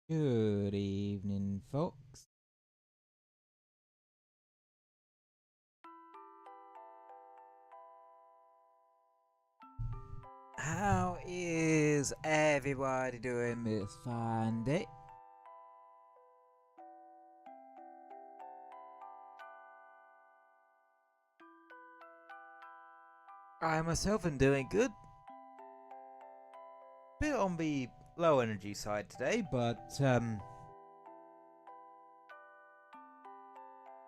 Good evening, folks. How is everybody doing this fine day? I myself am doing good. Bit on the low energy side today, but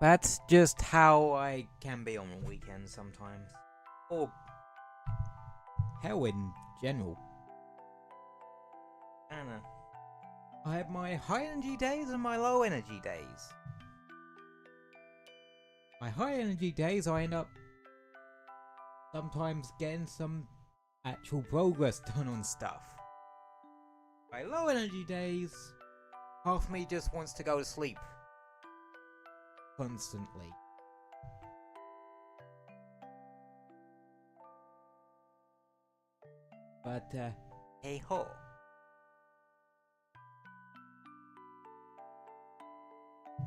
that's just how I can be on weekends sometimes. Or hell in general. I don't know. I have my high energy days and my low energy days. My high energy days I end up sometimes getting some actual progress done on stuff. My low energy days, half me just wants to go to sleep. Constantly. But, hey ho.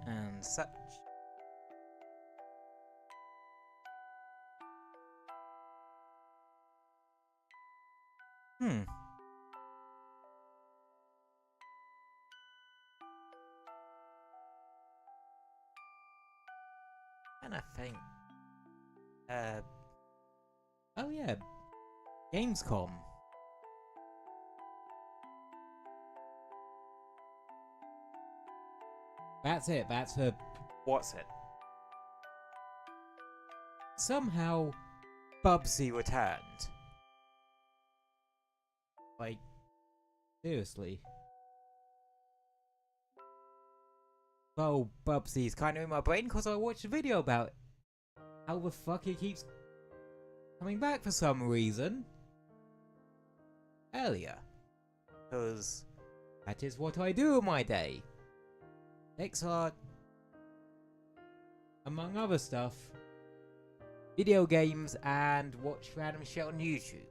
And such. Hmm. And I think, oh yeah, Gamescom. That's it, that's her. What's it? Somehow, Bubsy returned. Like, seriously. Well, Bubsy's kind of in my brain because I watched a video about how the fuck he keeps coming back for some reason earlier. Because that is what I do in my day. Pixelart, among other stuff, video games, and watch random shit on YouTube.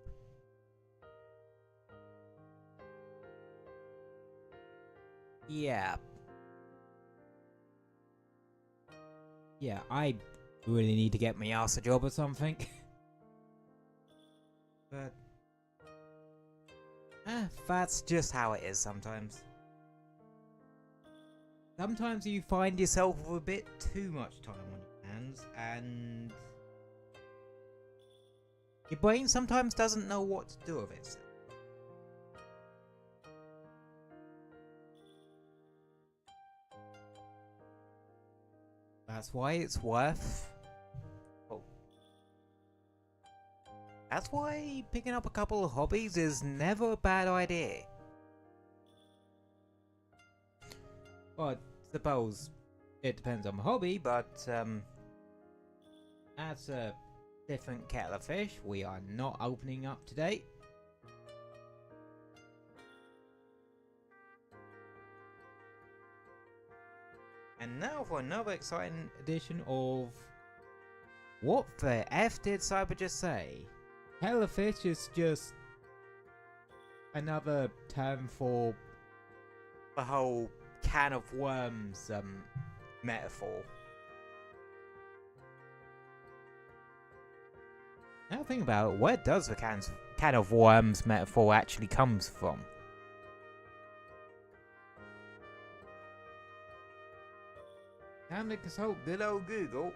Yeah. Yeah, I really need to get my ass a job or something. But that's just how it is sometimes. Sometimes you find yourself with a bit too much time on your hands, and your brain sometimes doesn't know what to do with it. That's why it's worth. Oh. That's why picking up a couple of hobbies is never a bad idea. Well, I suppose it depends on the hobby, but that's a different kettle of fish we are not opening up today. And now for another exciting edition of What the F did Cyber just say? Kettle of fish is just another term for the whole can of worms metaphor. Now think about it, where does the can of worms metaphor actually comes from? Time to consult good old Google.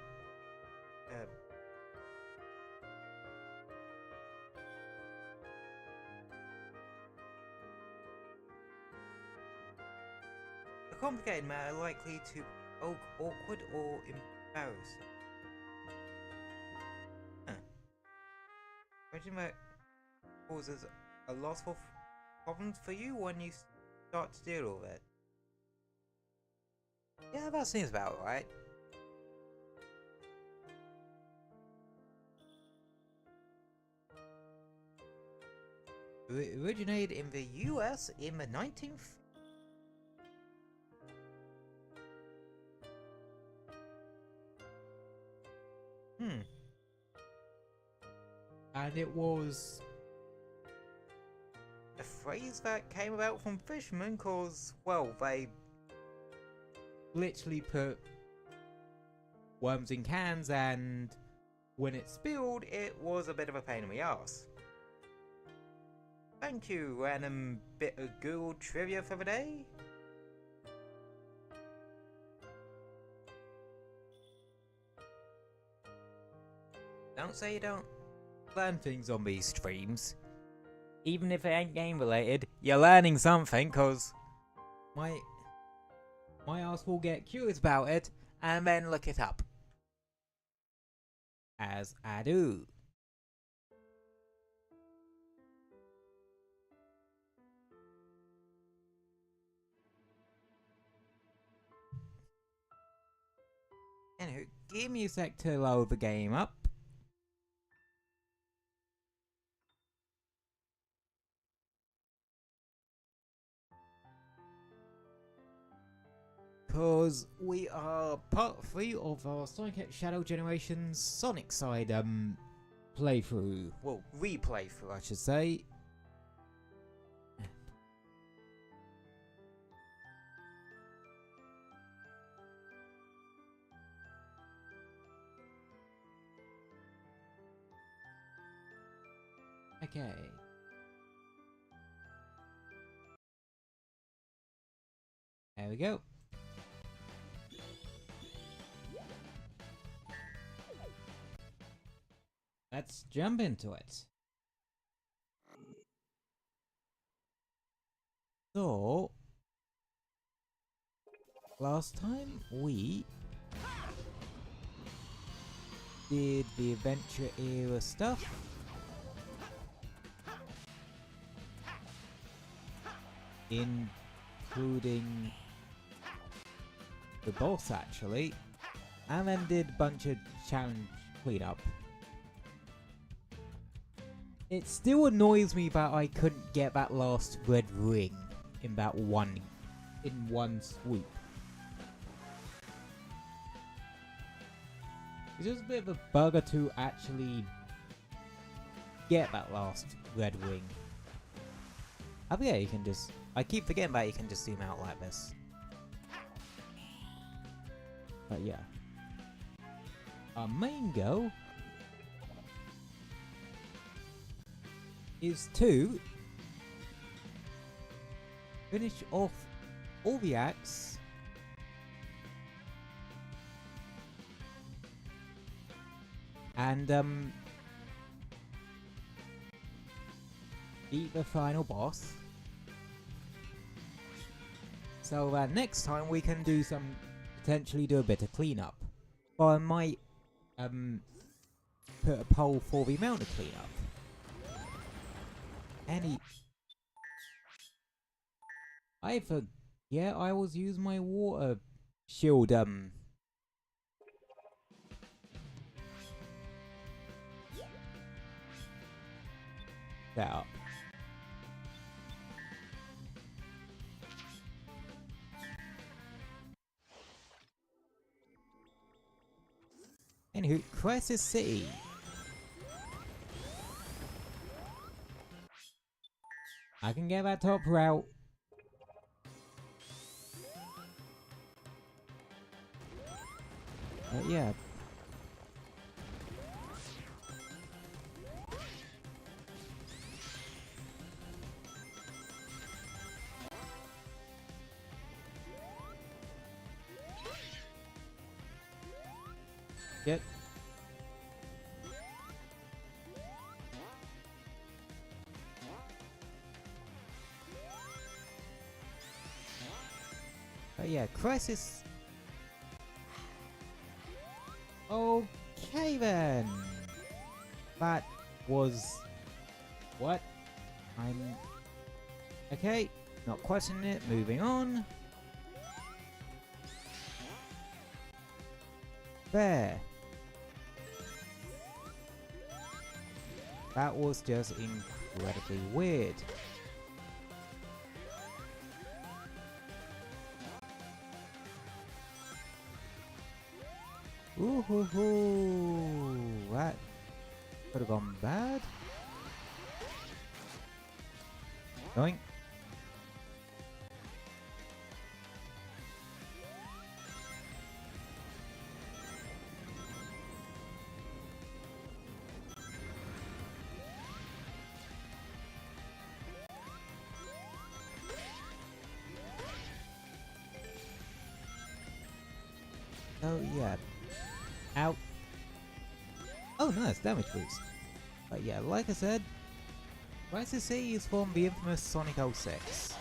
A complicated matter likely to be awkward or embarrassing. Imagine that causes a lot of problems for you when you start to deal with it. Yeah, that seems about right. It originated in the US in the 19th. And it was a phrase that came about from fishermen cause, well, they literally put worms in cans and when it spilled, it was a bit of a pain in the ass. Thank you, random bit of Google trivia for the day. Don't say you don't learn things on these streams. Even if it ain't game related, you're learning something, cause my ass will get curious about it and then look it up. As I do. Anyway, give me a sec to load the game up. Because we are part 3 of our Sonic X Shadow Generations Sonic side playthrough. Well, replay through, I should say. Okay. There we go. Let's jump into it. So, last time we did the adventure era stuff. Including the boss actually, and then did a bunch of challenge cleanup. It still annoys me that I couldn't get that last red ring in that one swoop. It's just a bit of a bugger to actually get that last red ring. Oh yeah, you can just... I keep forgetting that you can just zoom out like this. But yeah. Our main goal is to finish off all the acts and beat the final boss, so that next time we can do potentially do a bit of cleanup. Or I might put a poll for the amount of cleanup. I forget I always use my water shield setup. Anywho, Crisis City. I can get that top route. Yeah. Yep. But yeah, Crisis. Okay then. That was what? Okay, not questioning it, moving on. There. That was just incredibly weird. Ooh hoo hoo! That could have gone bad. Going. Oh yeah. Out. Oh nice, damage boost. But yeah, like I said, Crisis City is from the infamous Sonic 06.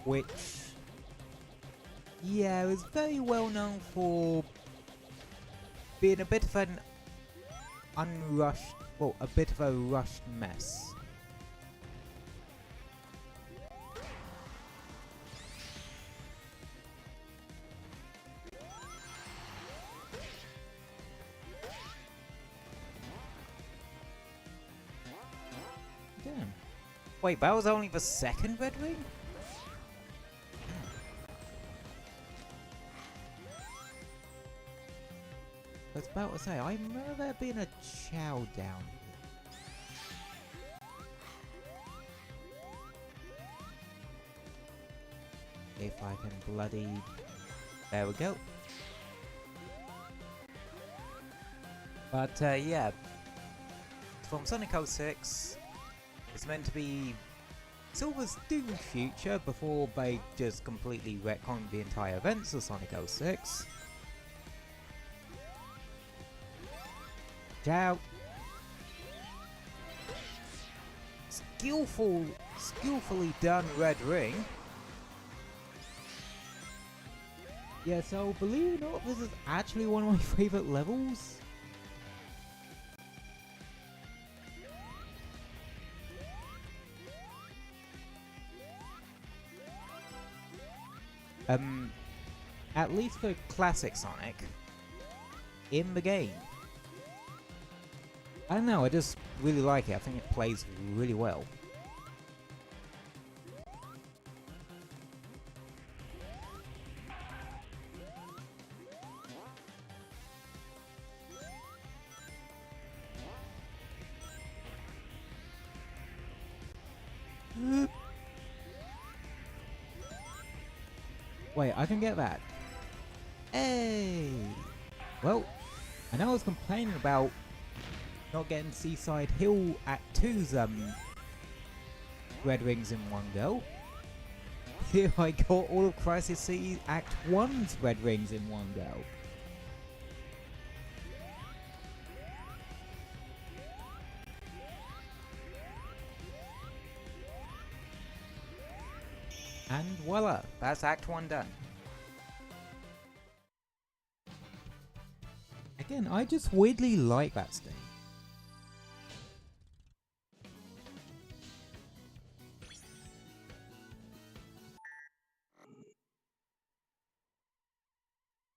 Which, yeah, is very well known for being a bit of an unrushed, well, a bit of a rushed mess. Damn. Wait, that was only the second red ring? I was about to say, I remember there being a chow down here. If I can bloody... There we go. But yeah, from Sonic 06, it's meant to be Silver's doomed future before they just completely retconned the entire events of Sonic 06. Ciao. Skillfully done red ring. Yeah, so believe it or not, this is actually one of my favourite levels. At least for classic Sonic in the game. I don't know, I just really like it. I think it plays really well. Wait, I can get that. Hey! Well, I know I was complaining about not getting Seaside Hill Act 2's red rings in one go. Here I got all of Crisis City Act 1's red rings in one go. And voila, that's Act 1 done. Again, I just weirdly like that stage.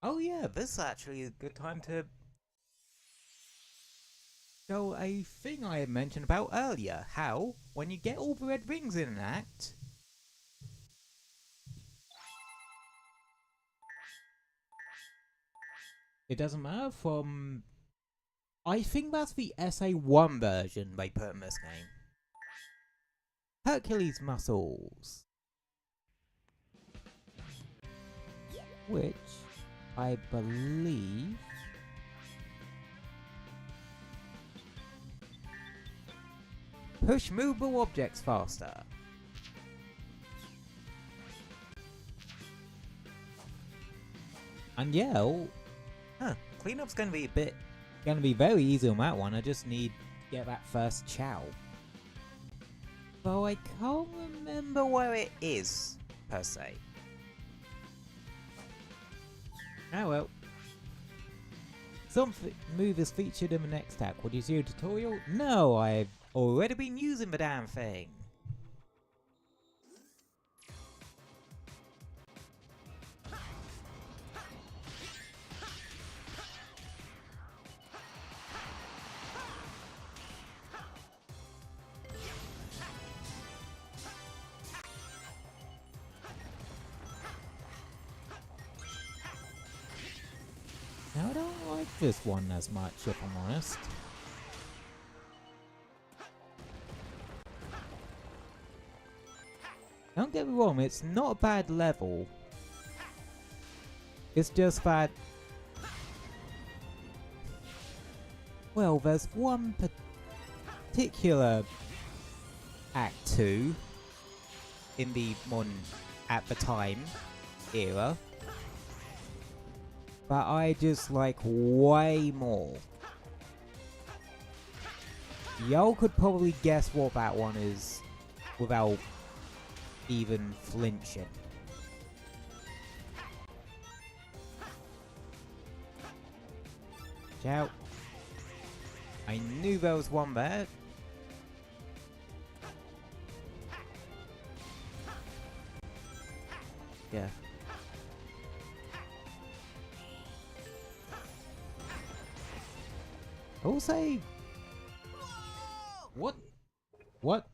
Oh yeah, this is actually a good time to show a thing I had mentioned about earlier. How, when you get all the red rings in an act, it doesn't matter from... I think that's the SA1 version they put in this game. Hercules muscles. Which, I believe... push movable objects faster. And yeah, cleanup's gonna be very easy on that one. I just need to get that first chow. Though I can't remember where it is, per se. Oh well. Some move is featured in the next act. Would you see a tutorial? No, I've already been using the damn thing. Now I don't like this one as much, if I'm honest. Don't get me wrong, it's not a bad level. It's just that... well, there's one particular Act 2 in the modern, at the time, era, but I just like way more. Y'all could probably guess what that one is without even flinching. Ciao. I knew there was one there. Yeah. I will say... what? What?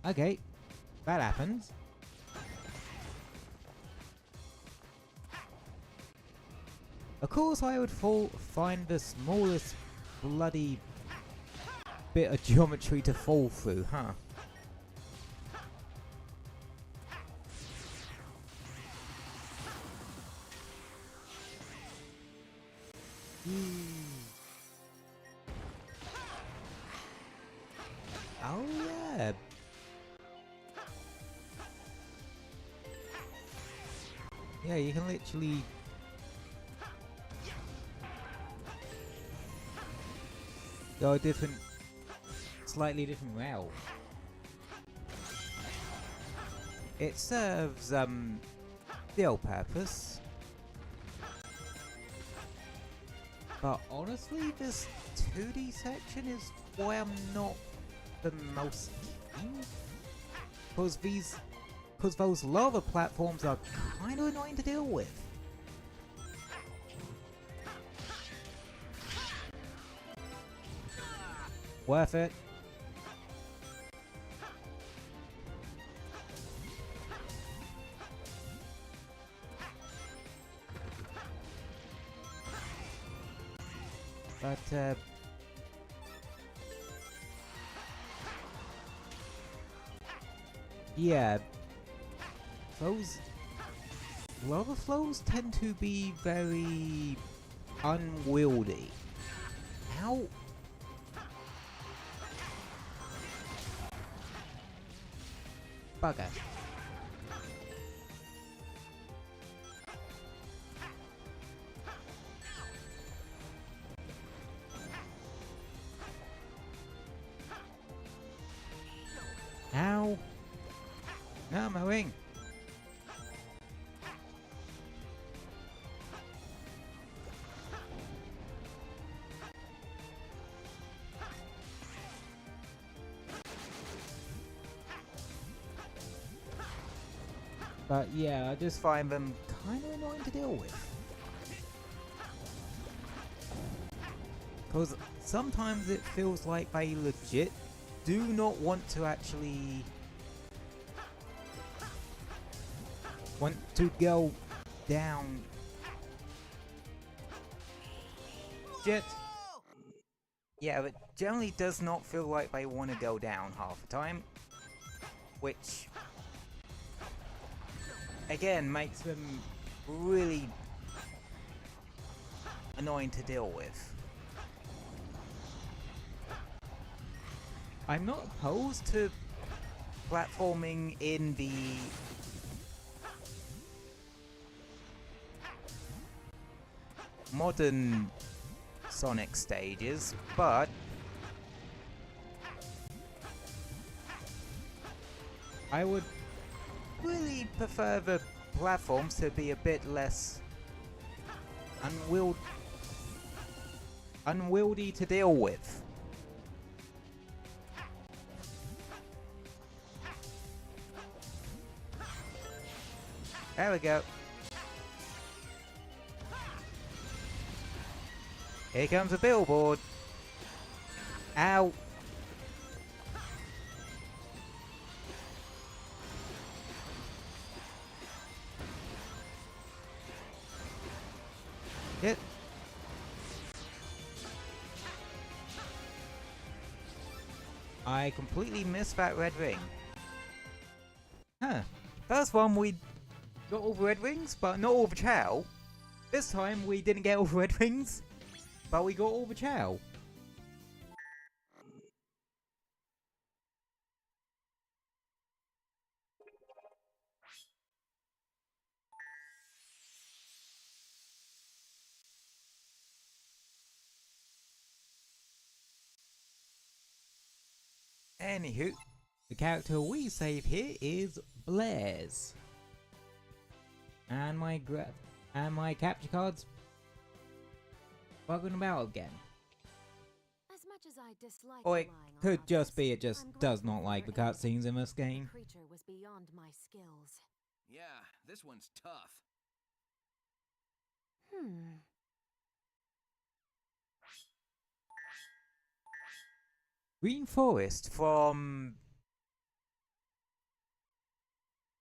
Okay. That happens. Of course I would find the smallest bloody bit of geometry to fall through, huh? Oh yeah. Yeah, you can literally go a different, slightly different route. It serves the old purpose. But honestly, this 2D section is why I'm not the most keen. Because those lava platforms are kind of annoying to deal with. Worth it. But, yeah, those lava flows tend to be very unwieldy. Ow! Bugger. Ow! No, my wing! But yeah, I just find them kind of annoying to deal with. Because sometimes it feels like they legit do not want to actually want to go down. Shit. Yeah, it generally does not feel like they want to go down half the time, which again makes them really annoying to deal with. I'm not opposed to platforming in the modern Sonic stages, but I would really prefer the platforms to be a bit less unwieldy to deal with. There we go. Here comes a billboard. Ow. Shit. I completely missed that red ring. Huh. First one we got all the red rings, but not all the chow. This time we didn't get all the red rings, but we got all the chow. Anywho, the character we save here is Blaze. And my capture cards bugging about again. As much as I dislike Or it relying on could just others, be it just I'm glad does to not be like the fair. cutscenes in this The game. creature was beyond my skills. Yeah, this one's tough. Green Forest from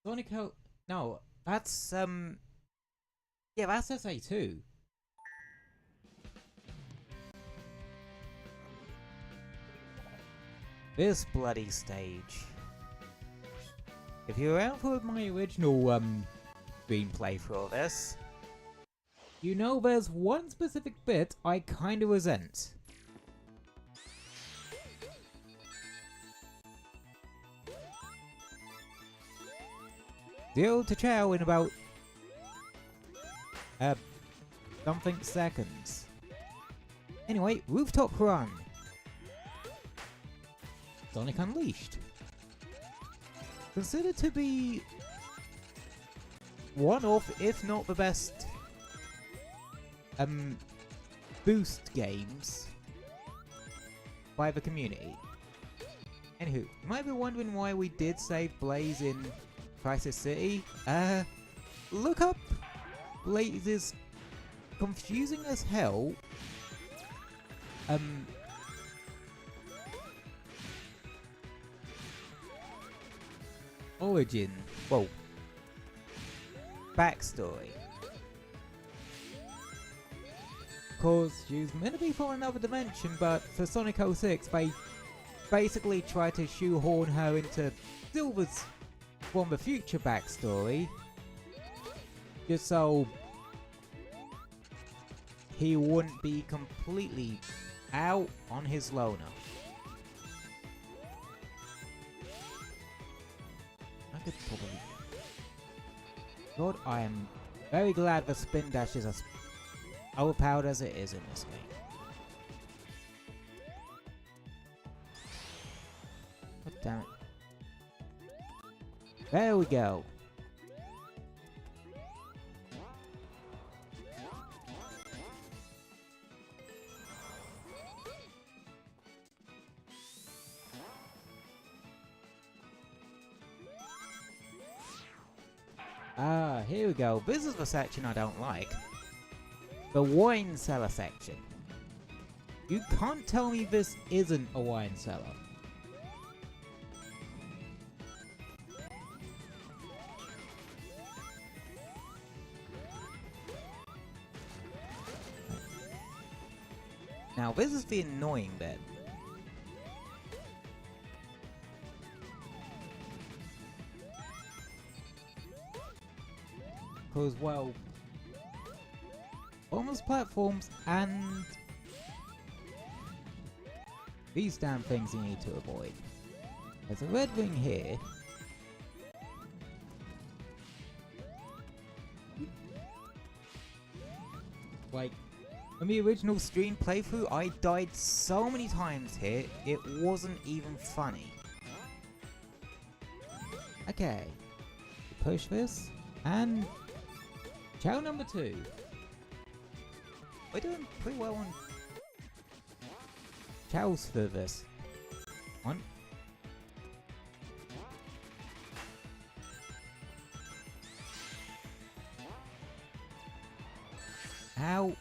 Sonic. No, that's yeah, that's SA2. This bloody stage. If you're out for my original screen playthrough of this, you know there's one specific bit I kinda resent. Zero to chow in about something seconds. Anyway, Rooftop Run. Sonic Unleashed. Considered to be one of, if not the best, boost games by the community. Anywho, you might be wondering why we did save Blaze in Crisis City. Look up Blaze's confusing as hell origin, well, backstory. Cause she was meant to be from another dimension, but for Sonic 06 they basically tried to shoehorn her into Silver's from the future backstory, just so he wouldn't be completely out on his loner. I could probably... God, I am very glad the spin dash is as overpowered as it is in this game. God damn it. There we go. Ah, here we go. This is the section I don't like. The wine cellar section. You can't tell me this isn't a wine cellar. Now this is the annoying bit. Because, well, almost platforms and these damn things you need to avoid. There's a red ring here. Like, in the original stream playthrough, I died so many times here, it wasn't even funny. Okay, push this, and chow number 2. We're doing pretty well on chows for this one. Ow.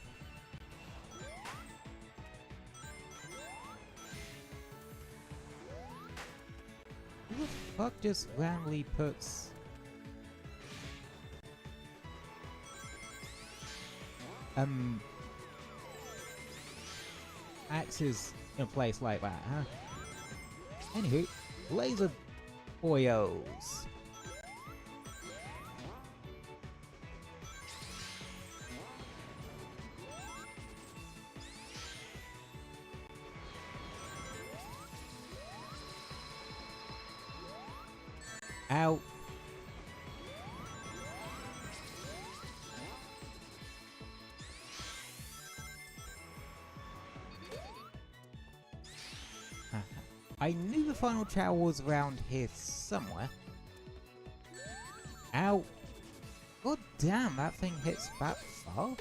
Who the fuck just randomly puts axes in a place like that, huh? Anywho, laser boyos. Ow. I knew the final chow was around here somewhere. Ow. God damn, that thing hits that far?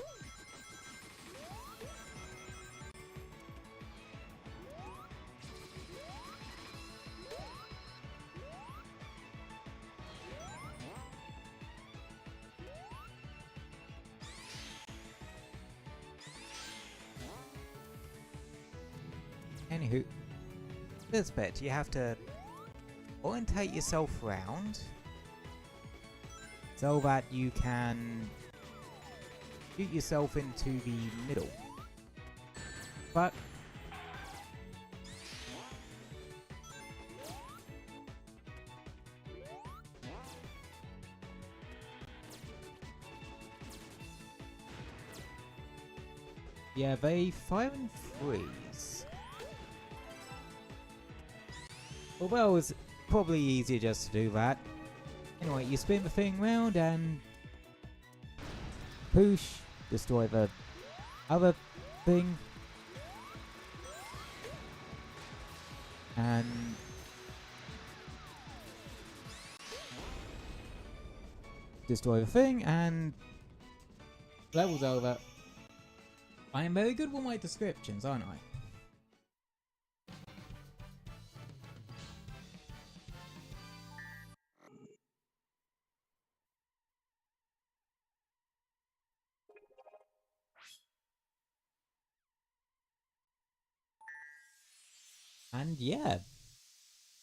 Anywho, this bit, you have to orientate yourself around so that you can shoot yourself into the middle. But yeah, they fire and freeze. Although it's probably easier just to do that. Anyway, you spin the thing round and push, destroy the other thing, and destroy the thing, and level's over. I am very good with my descriptions, aren't I? And yeah,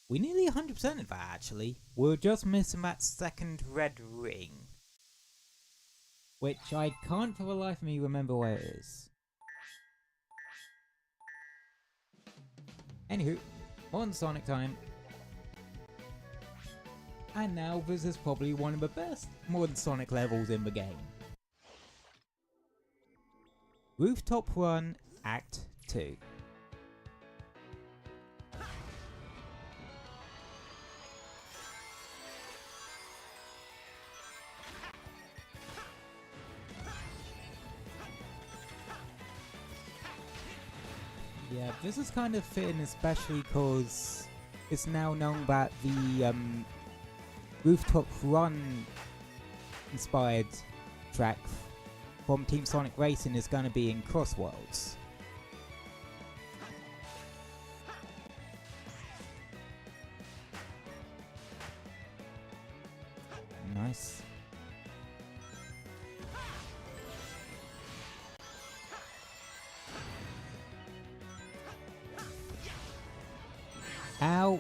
we nearly 100%ed that actually. We're just missing that second red ring, which I can't for the life of me remember where it is. Anywho, on Sonic time. And now this is probably one of the best modern Sonic levels in the game. Rooftop Run Act 2. Yeah, this is kind of fitting, especially because it's now known that the Rooftop Run inspired track from Team Sonic Racing is going to be in Cross Worlds. Nice. Ow.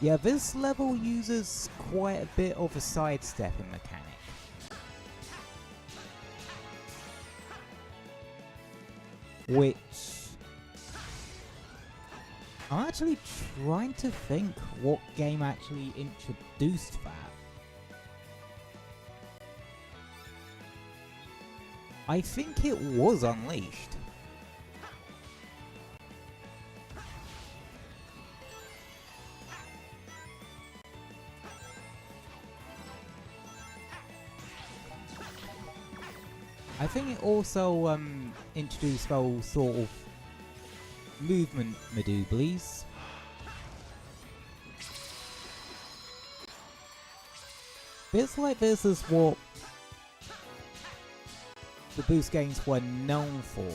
Yeah, this level uses quite a bit of a sidestepping mechanic. Which I'm actually trying to think what game actually introduced that. I think it was Unleashed. I think it also introduced those sort of movement madoublies. Bits like this is what the Boost games were known for.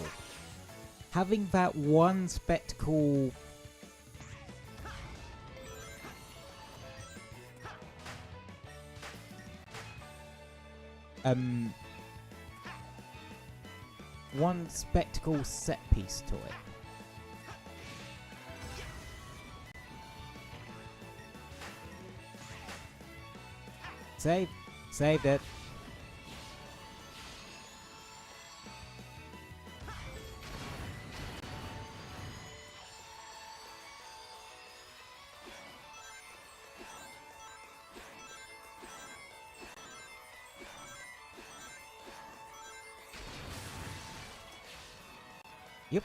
Having that one spectacle one spectacle set piece to it. Saved it. Yep.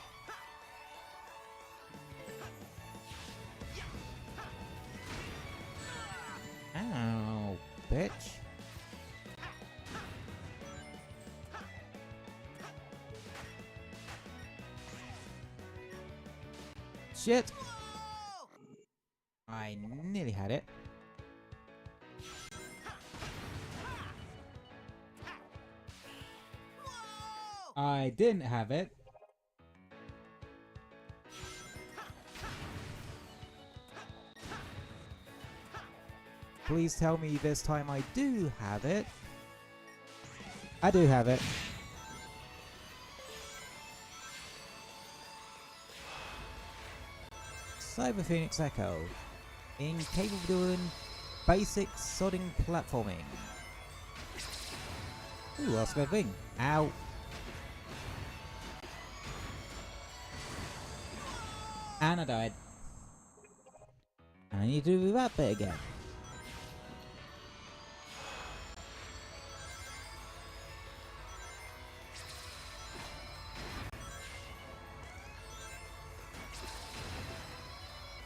Ow, bitch. Shit. I nearly had it. I didn't have it. Please tell me this time I do have it. I do have it. Cyberphnx Echo. Incapable of doing basic sodding platforming. Ooh, that's a good thing. Ow. And I died. I need to do that bit again.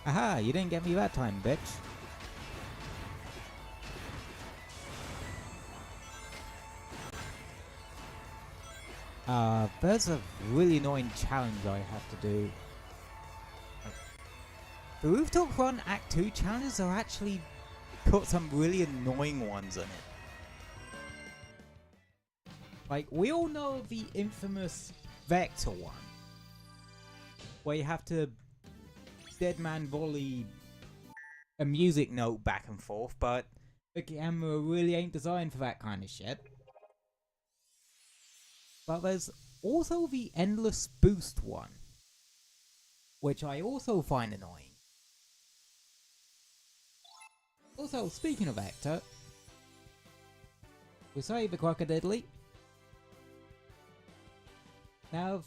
Aha, you didn't get me that time, bitch. There's a really annoying challenge I have to do. The Rooftop Run Act 2 challenges are actually got some really annoying ones in it. Like, we all know the infamous Vector one, where you have to dead man volley a music note back and forth, but the camera really ain't designed for that kind of shit. But there's also the endless boost one, which I also find annoying. Also, speaking of Vector, we say the crocodile. Now,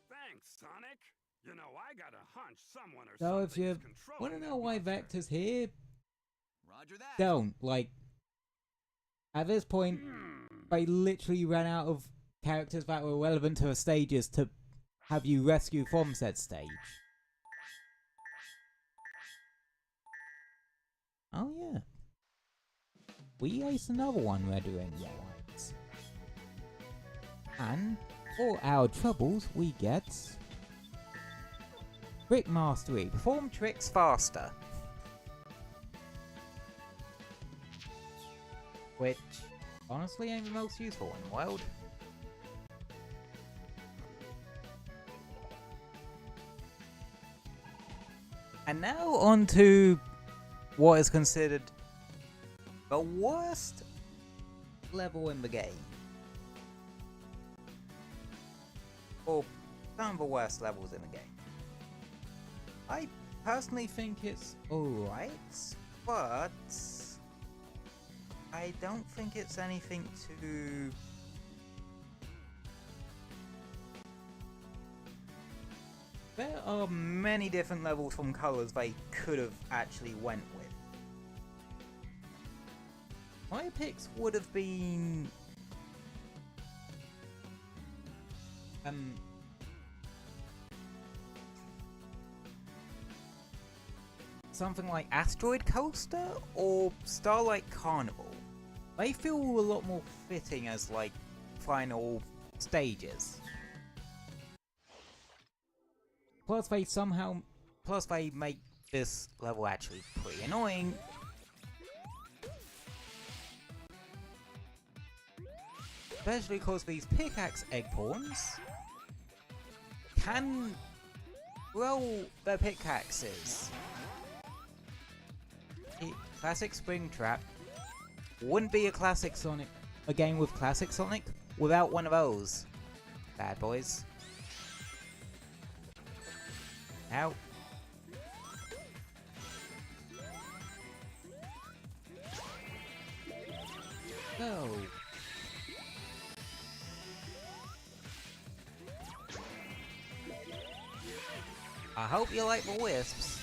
thanks, Sonic. You know, I got a hunch someone or so if you controlling want to know that why monster. Vector's here, Roger that. don't. Like, at this point, they literally ran out of characters that were relevant to the stages to have you rescue from said stage. Oh yeah. We aced another one we're doing right. And for our troubles we get Trick Mastery. Perform tricks faster. Which honestly ain't the most useful in the world. And now on to what is considered the worst level in the game. Or some of the worst levels in the game. I personally think it's alright, but I don't think it's anything too... There are many different levels from colours they could have actually went with. My picks would have been... something like Asteroid Coaster or Starlight Carnival. They feel a lot more fitting as like final stages. Plus they make this level actually pretty annoying. Especially because these pickaxe egg pawns can roll their pickaxes. Classic Springtrap wouldn't be a classic Sonic, a game with classic Sonic without one of those bad boys. Ow. Go. I hope you like the wisps.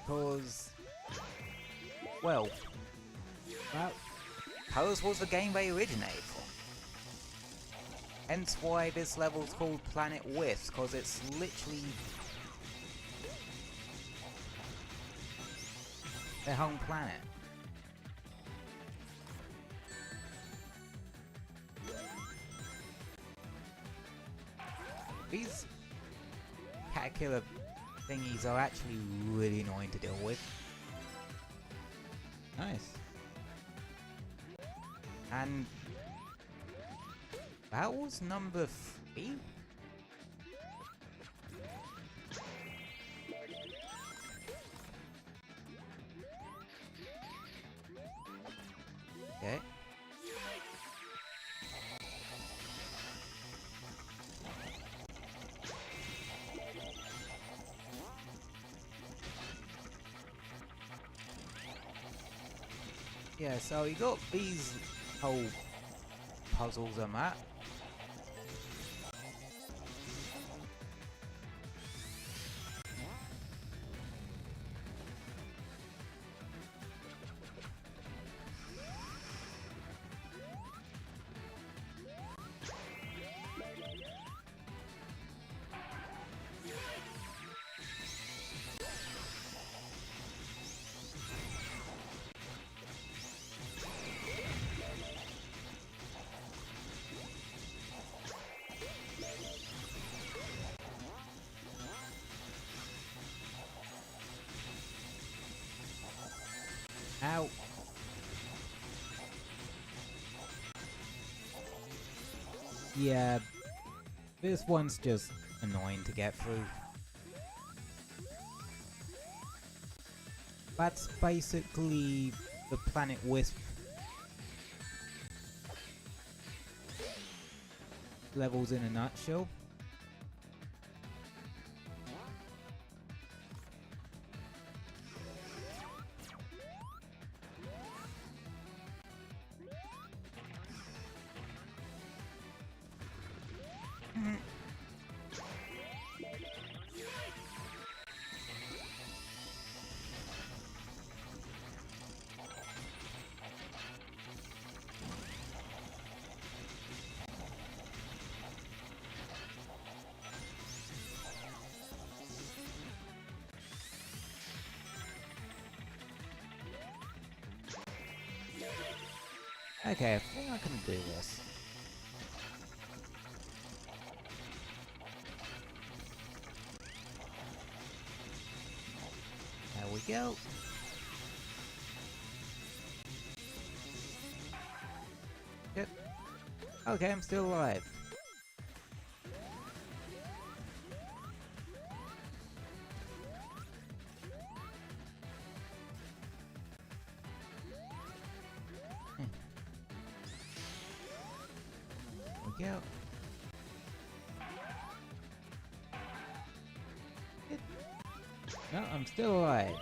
Cause, well, Colors was the game they originated from. Hence why this level's called Planet Wisp, cause it's literally their home planet. These caterpillar thingies are actually really annoying to deal with. Nice. And that was number 3? Okay. Yeah, so you got these whole puzzles and that. Ow. Yeah, this one's just annoying to get through. That's basically the Planet Wisp levels in a nutshell. Okay, I think I can do this. There we go. Yep. Okay, I'm still alive. Go. No, I'm still alive.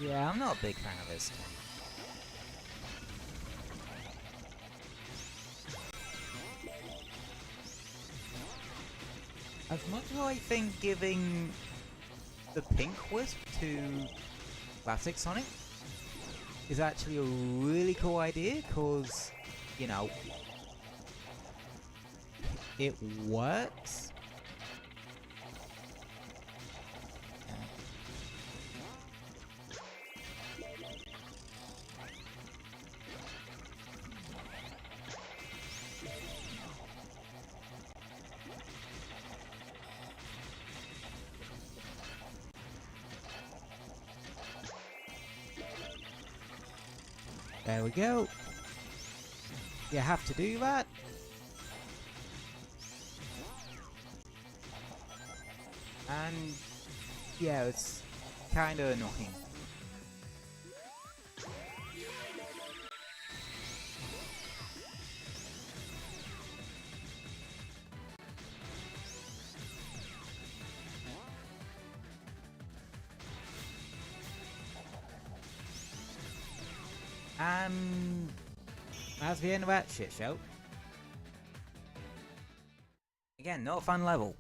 Yeah, I'm not a big fan of this thing. As much as I think giving the pink wisp to Classic Sonic is actually a really cool idea, cause, you know, it works. There we go. You have to do that. And yeah, it's kind of annoying. And that's the end of that shit show. Again, not a fun level.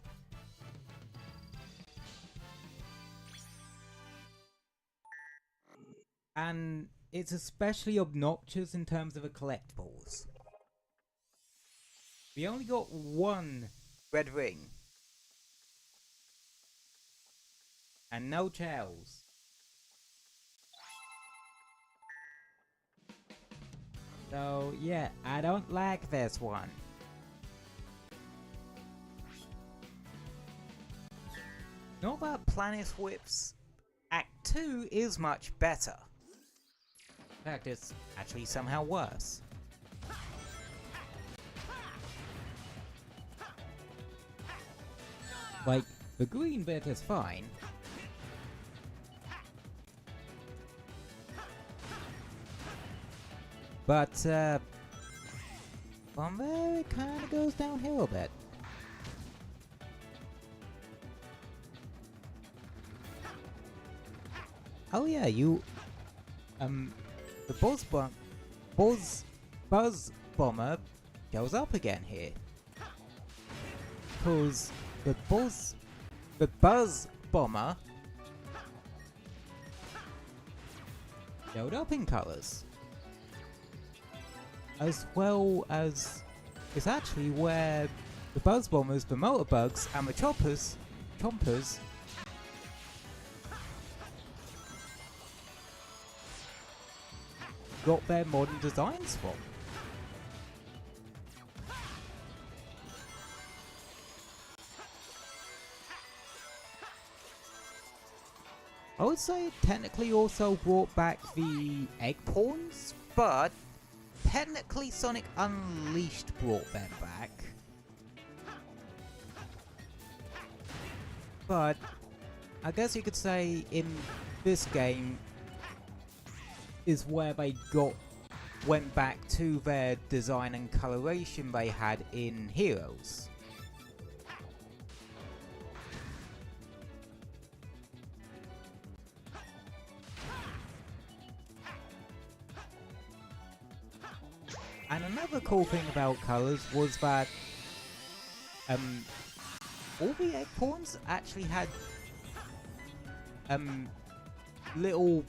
And it's especially obnoxious in terms of the collectibles. We only got one red ring. And no chows. So yeah, I don't like this one. Not that Planet Whips Act 2 is much better. In fact, it's actually somehow worse. Like, the green bit is fine. But, from there it kinda goes downhill a bit. Oh yeah, the Buzz Bomber goes up again here. Cause the Buzz Bomber showed up in colors. As well as it's actually where the Buzz Bombers, the Motorbugs, and the Chompers got their modern designs from. I would say it technically also brought back the egg pawns, but technically Sonic Unleashed brought them back. But I guess you could say in this game is where they went back to their design and coloration they had in Heroes. And another cool thing about colors was that all the egg pawns actually had little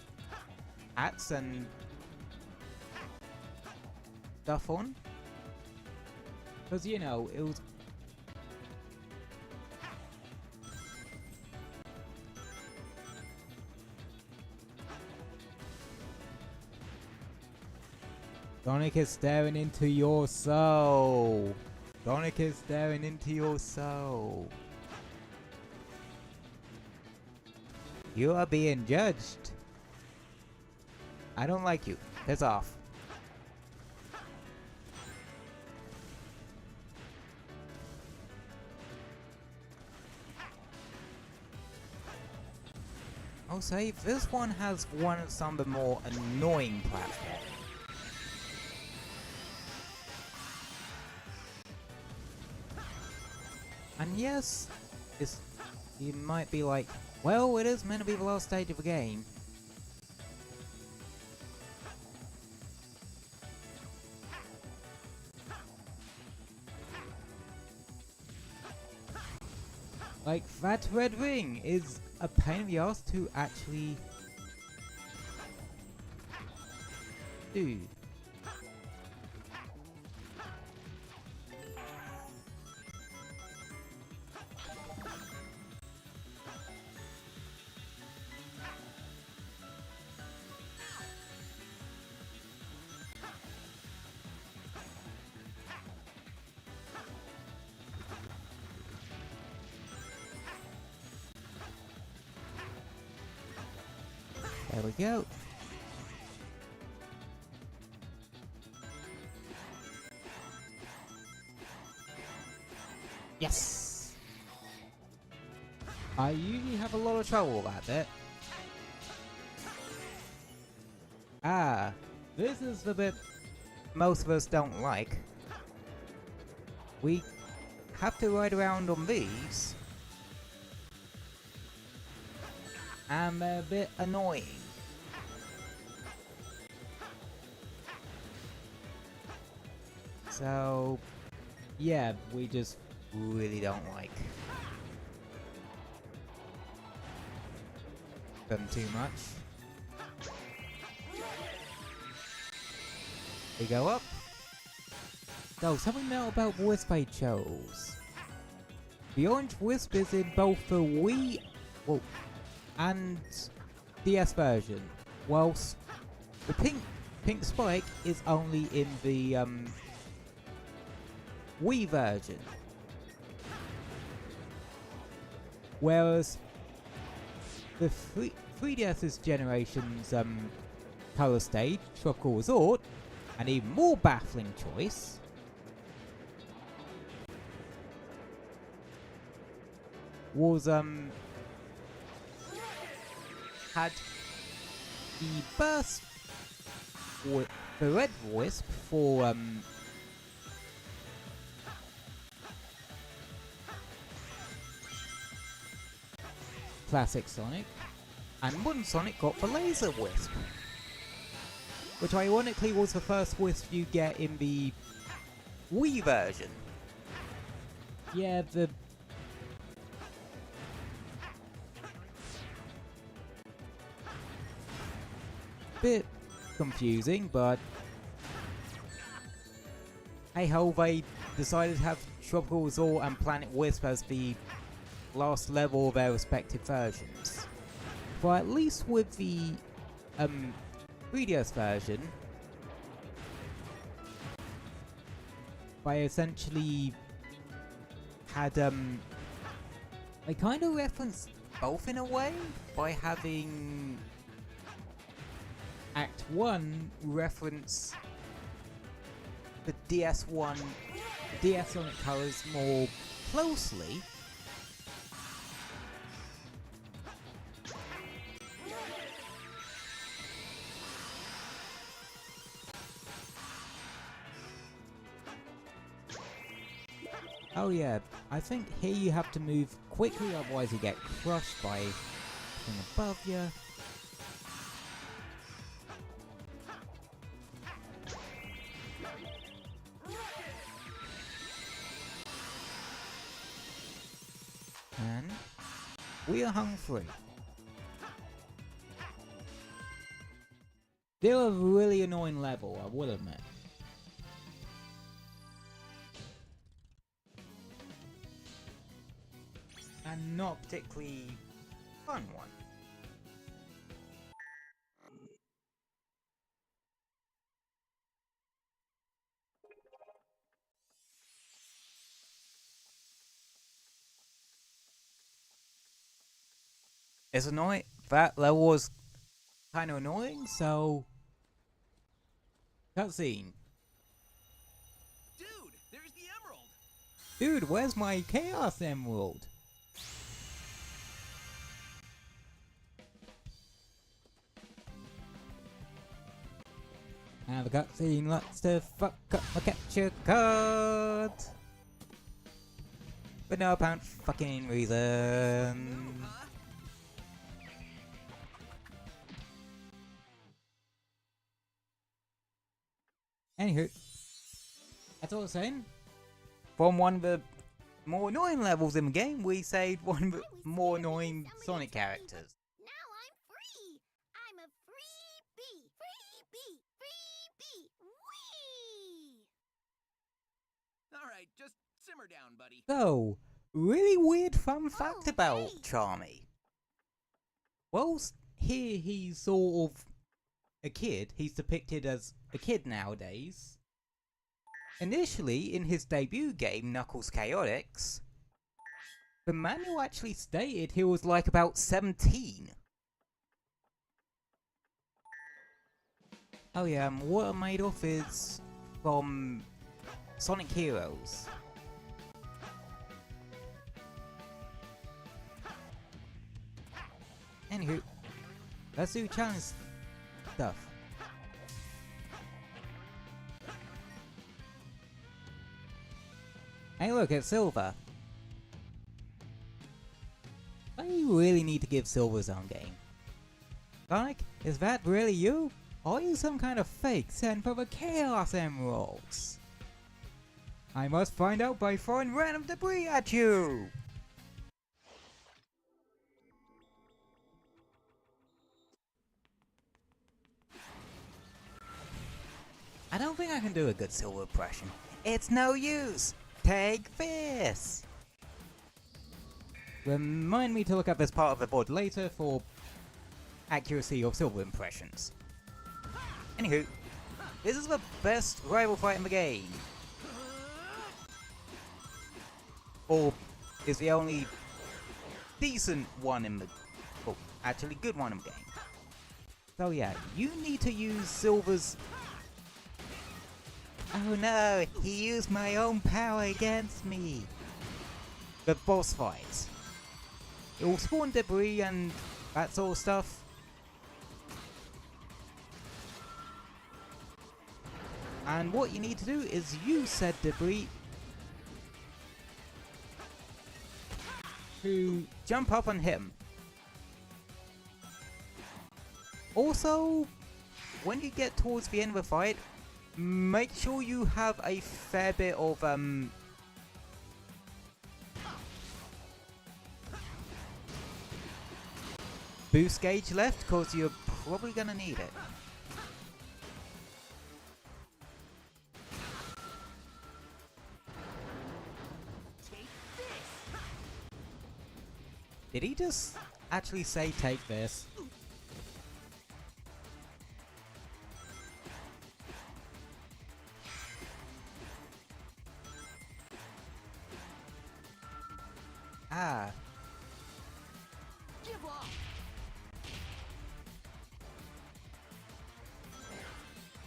hats and stuff on, because you know it was Sonic is staring into your soul. Sonic is staring into your soul. You are being judged. I don't like you. Piss off. I'll say this one has one of some of the more annoying platforms. And yes, you might be like, well, it is meant to be the last stage of the game. Like, that red ring is a pain in the ass to actually do. There we go. Yes! I usually have a lot of trouble with that bit. Ah, this is the bit most of us don't like. We have to ride around on these, and they're a bit annoying. So, yeah, we just really don't like them too much. They go up. So, something now about Wisp I chose. The orange Wisp is in both the Wii and DS version, whilst the pink Spike is only in the Wii version. Whereas the 3DS's generation's color stage, Tropical Resort, an even more baffling choice, was had the burst the red Wisp for classic Sonic, and modern Sonic got the laser Wisp, which ironically was the first Wisp you get in the Wii version. Yeah, the bit confusing, but hey ho, they decided to have Tropical Resort and Planet Wisp as the last level of their respective versions. But at least with the 3DS version, they essentially had they kind of referenced both in a way by having Act 1 reference the DS Sonic colors more closely. Oh yeah, I think here you have to move quickly, otherwise you get crushed by something above you. And we are hung free. They're a really annoying level, I will admit. And not a particularly fun one. It's annoying. That level was kind of annoying, so cutscene. Dude, there's the emerald. Dude, where's my Chaos Emerald? And the cutscene likes to fuck up my capture card. For no apparent fucking reason. Anywho, that's all I was saying. From one of the more annoying levels in the game, we saved one of the more annoying Sonic characters. Now I'm free! I'm a free bee! Free bee! Free bee! Whee! Alright, just simmer down, buddy. So, really weird fun fact Oh, about hey. Charmy. Whilst here he's sort of a kid, he's depicted as a kid nowadays. Initially, in his debut game, Knuckles Chaotix, the manual actually stated he was like about 17. Oh yeah, what I'm made of is from Sonic Heroes. Anywho, let's do challenge stuff. Hey look, it's Silver. I really need to give Silver his own game. Sonic, is that really you? Or are you some kind of fake sent for the Chaos Emeralds? I must find out by throwing random debris at you! I don't think I can do a good silver impression. It's no use! Take this! Remind me to look up this part of the board later for accuracy of silver impressions. Anywho, this is the best rival fight in the game. Or is the only decent one in the... oh, actually good one in the game. So yeah, you need to use Silver's... oh no, he used my own power against me! The boss fight. It will spawn debris and that sort of stuff. And what you need to do is use said debris to jump up and hit him. Also, when you get towards the end of the fight, make sure you have a fair bit of boost gauge left, because you're probably gonna need it. Did he just actually say take this? Ah. Give up.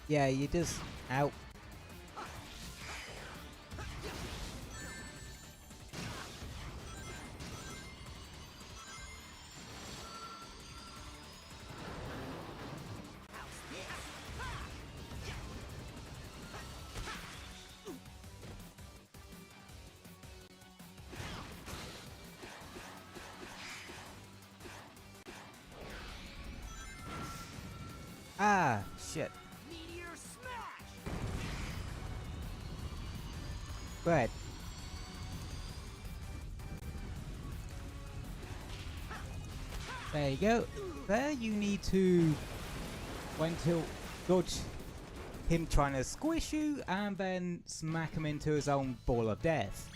Yeah, you just... out. Ah, shit. Meteor smash. Right. There you go. There you need to wait till dodge him trying to squish you and then smack him into his own ball of death.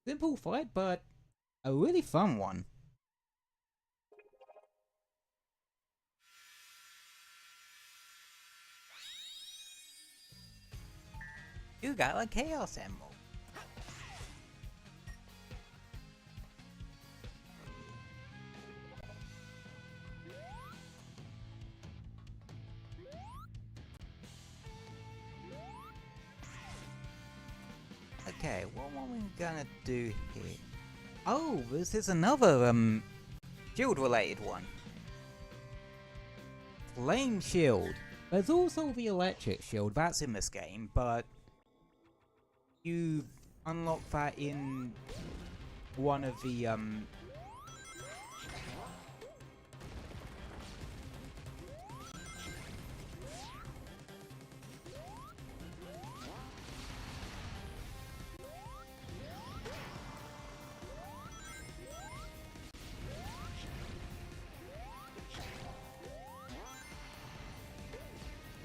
Simple fight, but a really fun one. You got a Chaos Emerald. Okay, what are we gonna do here? Oh, this is another shield related one. Flame Shield. There's also the electric shield, that's in this game, but you unlock that in one of the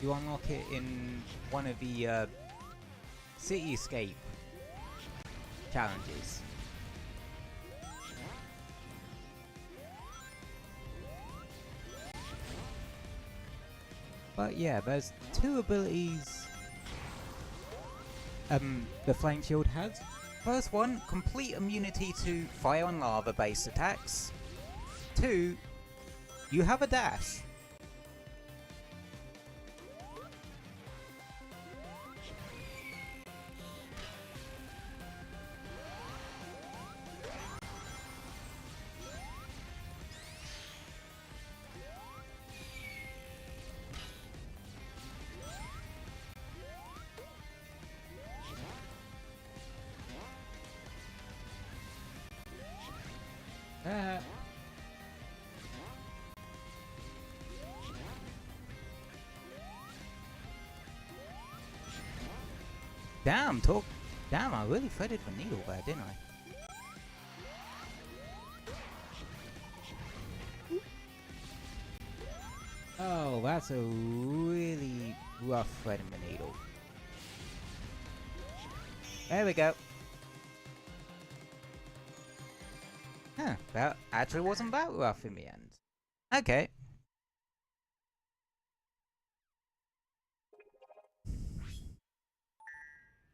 you unlock it in one of the Cityscape challenges. But yeah, there's two abilities the Flame Shield has. First one, complete immunity to fire and lava based attacks. Two, you have a dash. Damn, Damn, I really threaded the needle there, didn't I? Oh, that's a really rough thread in the needle. There we go. Huh, that actually wasn't that rough in the end. Okay.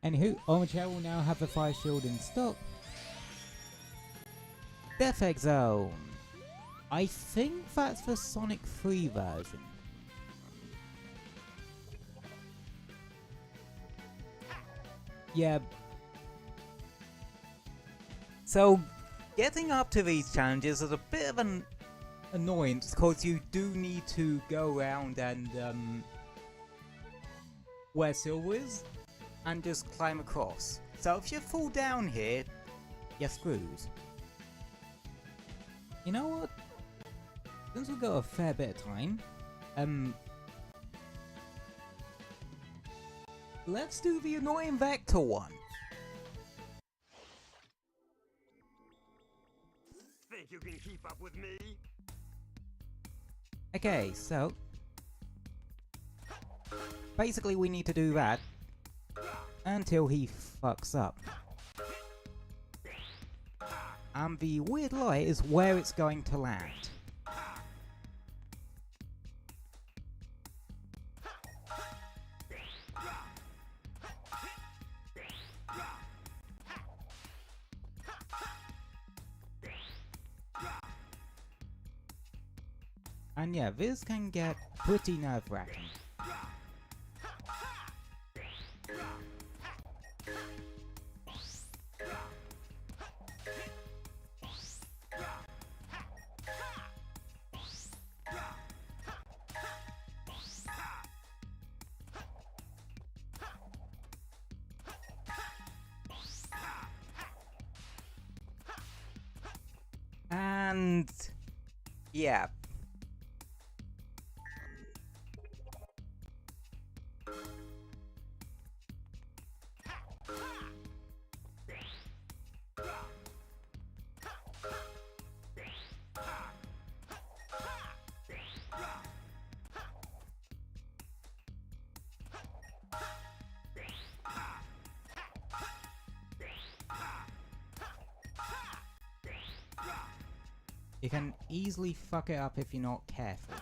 Anywho, Omochair will now have the fire shield in stock. Death Egg Zone. I think that's the Sonic 3 version. Yeah. So, getting up to these challenges is a bit of an annoyance because you do need to go around and where silver is and just climb across. So if you fall down here, you're screwed. You know what? Since we've got a fair bit of time, let's do the annoying vector one. Think you can keep up with me? Okay, so basically we need to do that until he fucks up. And the weird light is where it's going to land. And yeah, this can get pretty nerve-wracking. And yeah. You can easily fuck it up if you're not careful.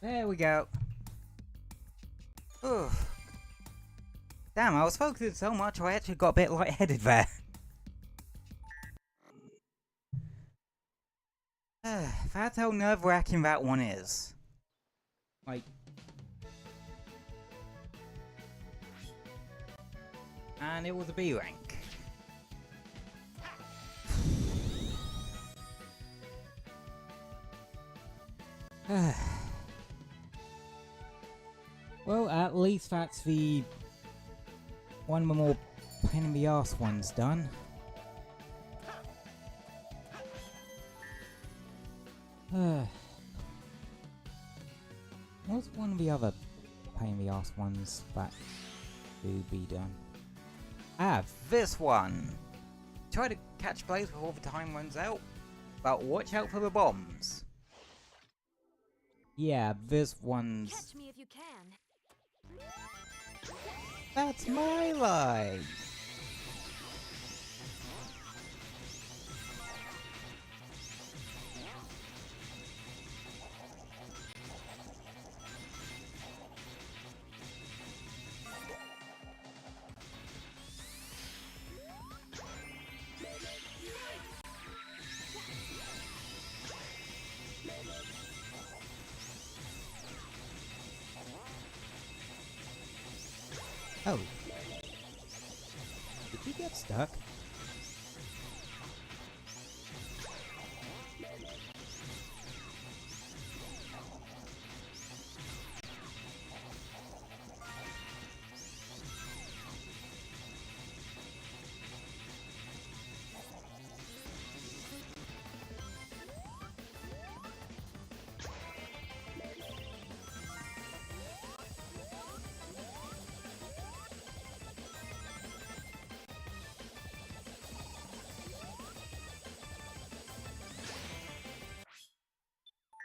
There we go. Ugh. Damn, I was focusing so much I actually got a bit lightheaded there. That's how nerve-wracking that one is. Like... And it was a B rank. Well, at least that's the one of the more pain in the arse ones done. What's one of the other pain in the arse ones that do be done? Ah, this one! Try to catch plays before the time runs out, but watch out for the bombs. Yeah, this one's... Catch me if you can. That's my life! Oh. Did he get stuck?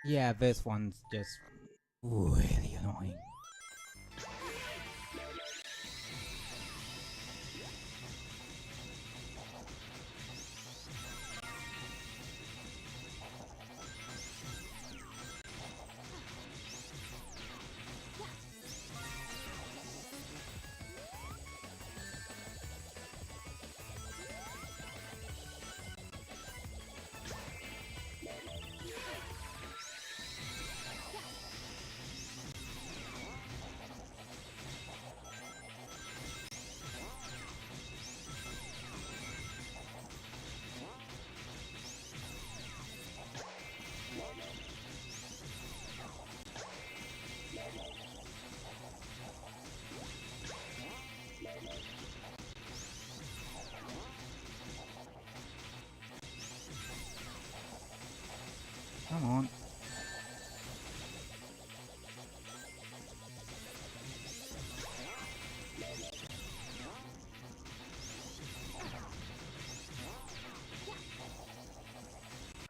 Yeah, this one's just really annoying. Come on.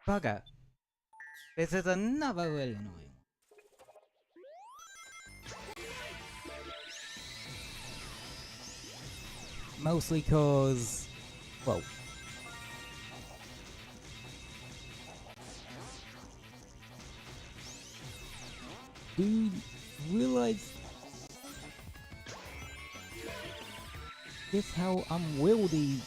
Bugger. This is another really annoying one. Mostly cause... Whoa. Dude, realize just how unwieldy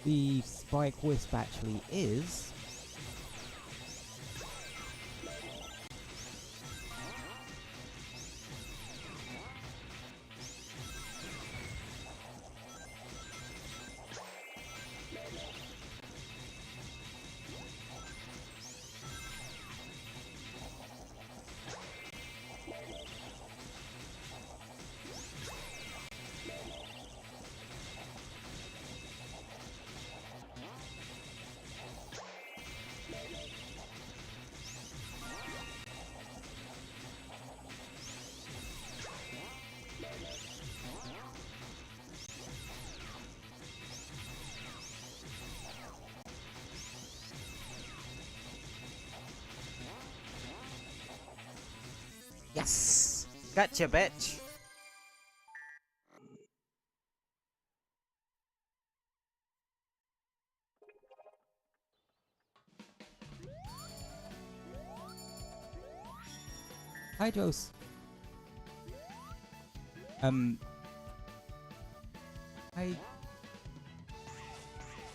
the Spike Wisp actually is. Yes! Gotcha, bitch! Hydros.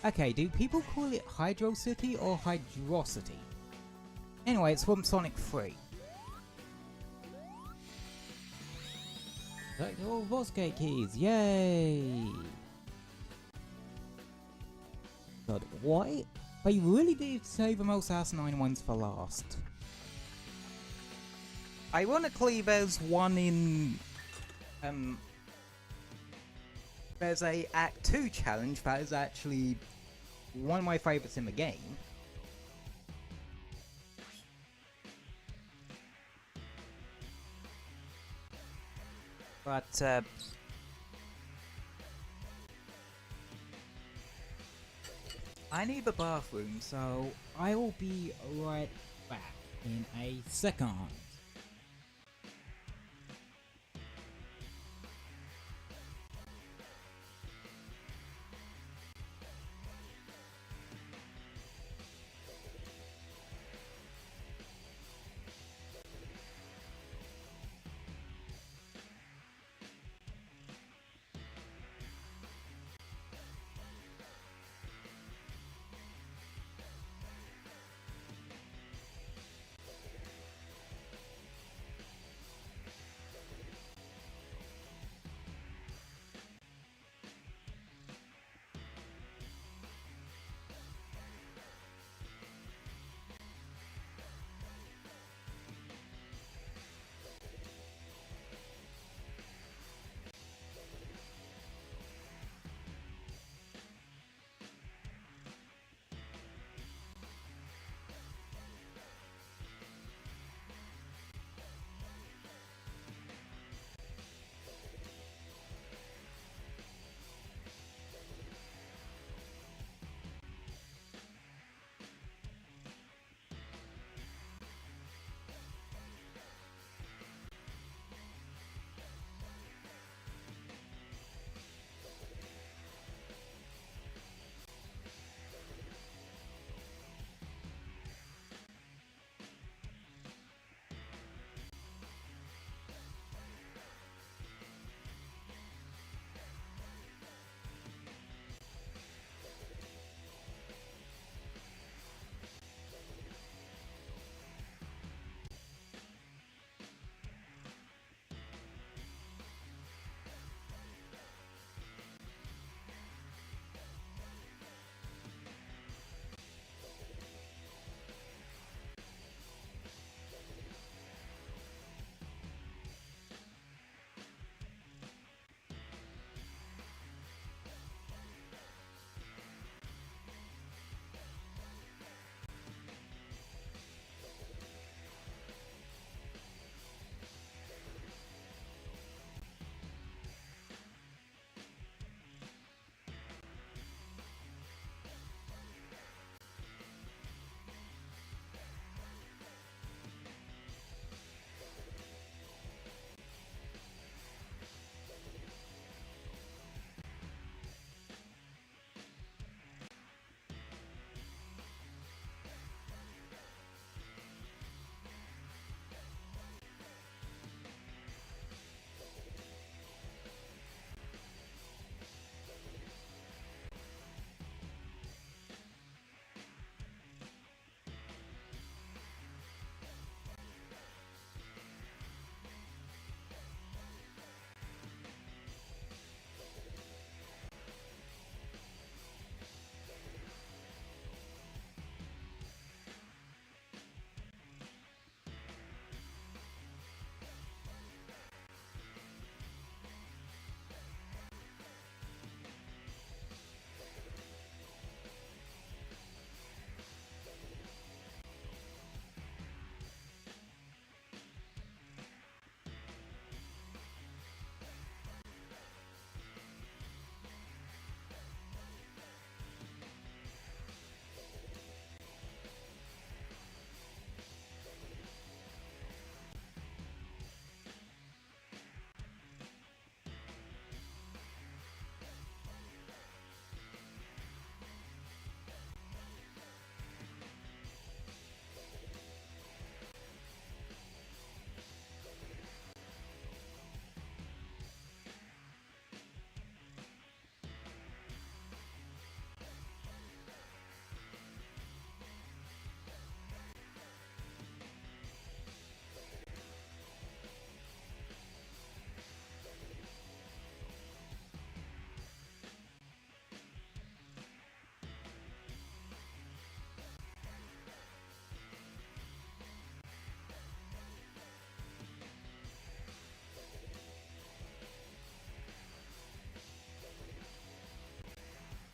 Okay, do people call it Hydro City or Hydrocity? Anyway, it's from Sonic 3. Collect all boss gate keys, yay! God, why? They really did save the most asinine ones for last. Ironically, there's one in... there's a Act 2 challenge that is actually one of my favourites in the game. But, I need the bathroom, so I will be right back in a second.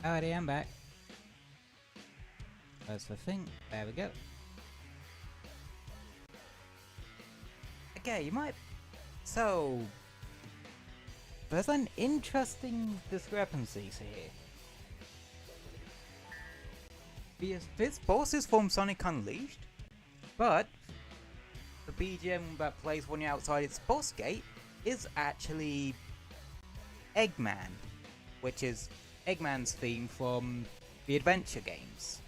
Alrighty, I'm back. That's the thing. There we go. Okay, you might... So... there's an interesting discrepancies here. Because this boss is from Sonic Unleashed, but the BGM that plays when you're outside its boss gate is actually Eggman, which is Eggman's theme from the adventure games.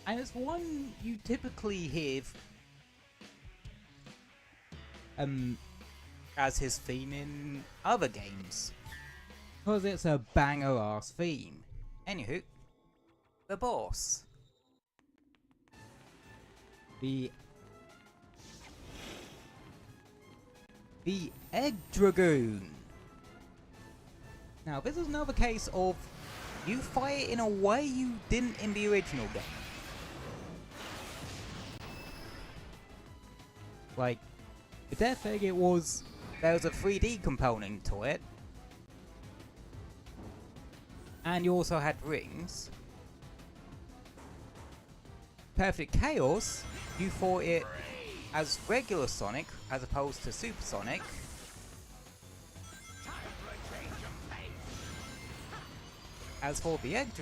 And it's one you typically hear as his theme in other games, because it's a banger ass theme. Anywho, the boss. The Egg Dragoon. Now this is another case of you fight it in a way you didn't in the original game. Like, the death egg, there was a 3D component to it. And you also had rings. Perfect Chaos, you fought it as regular Sonic as opposed to Super Sonic. As for the Egg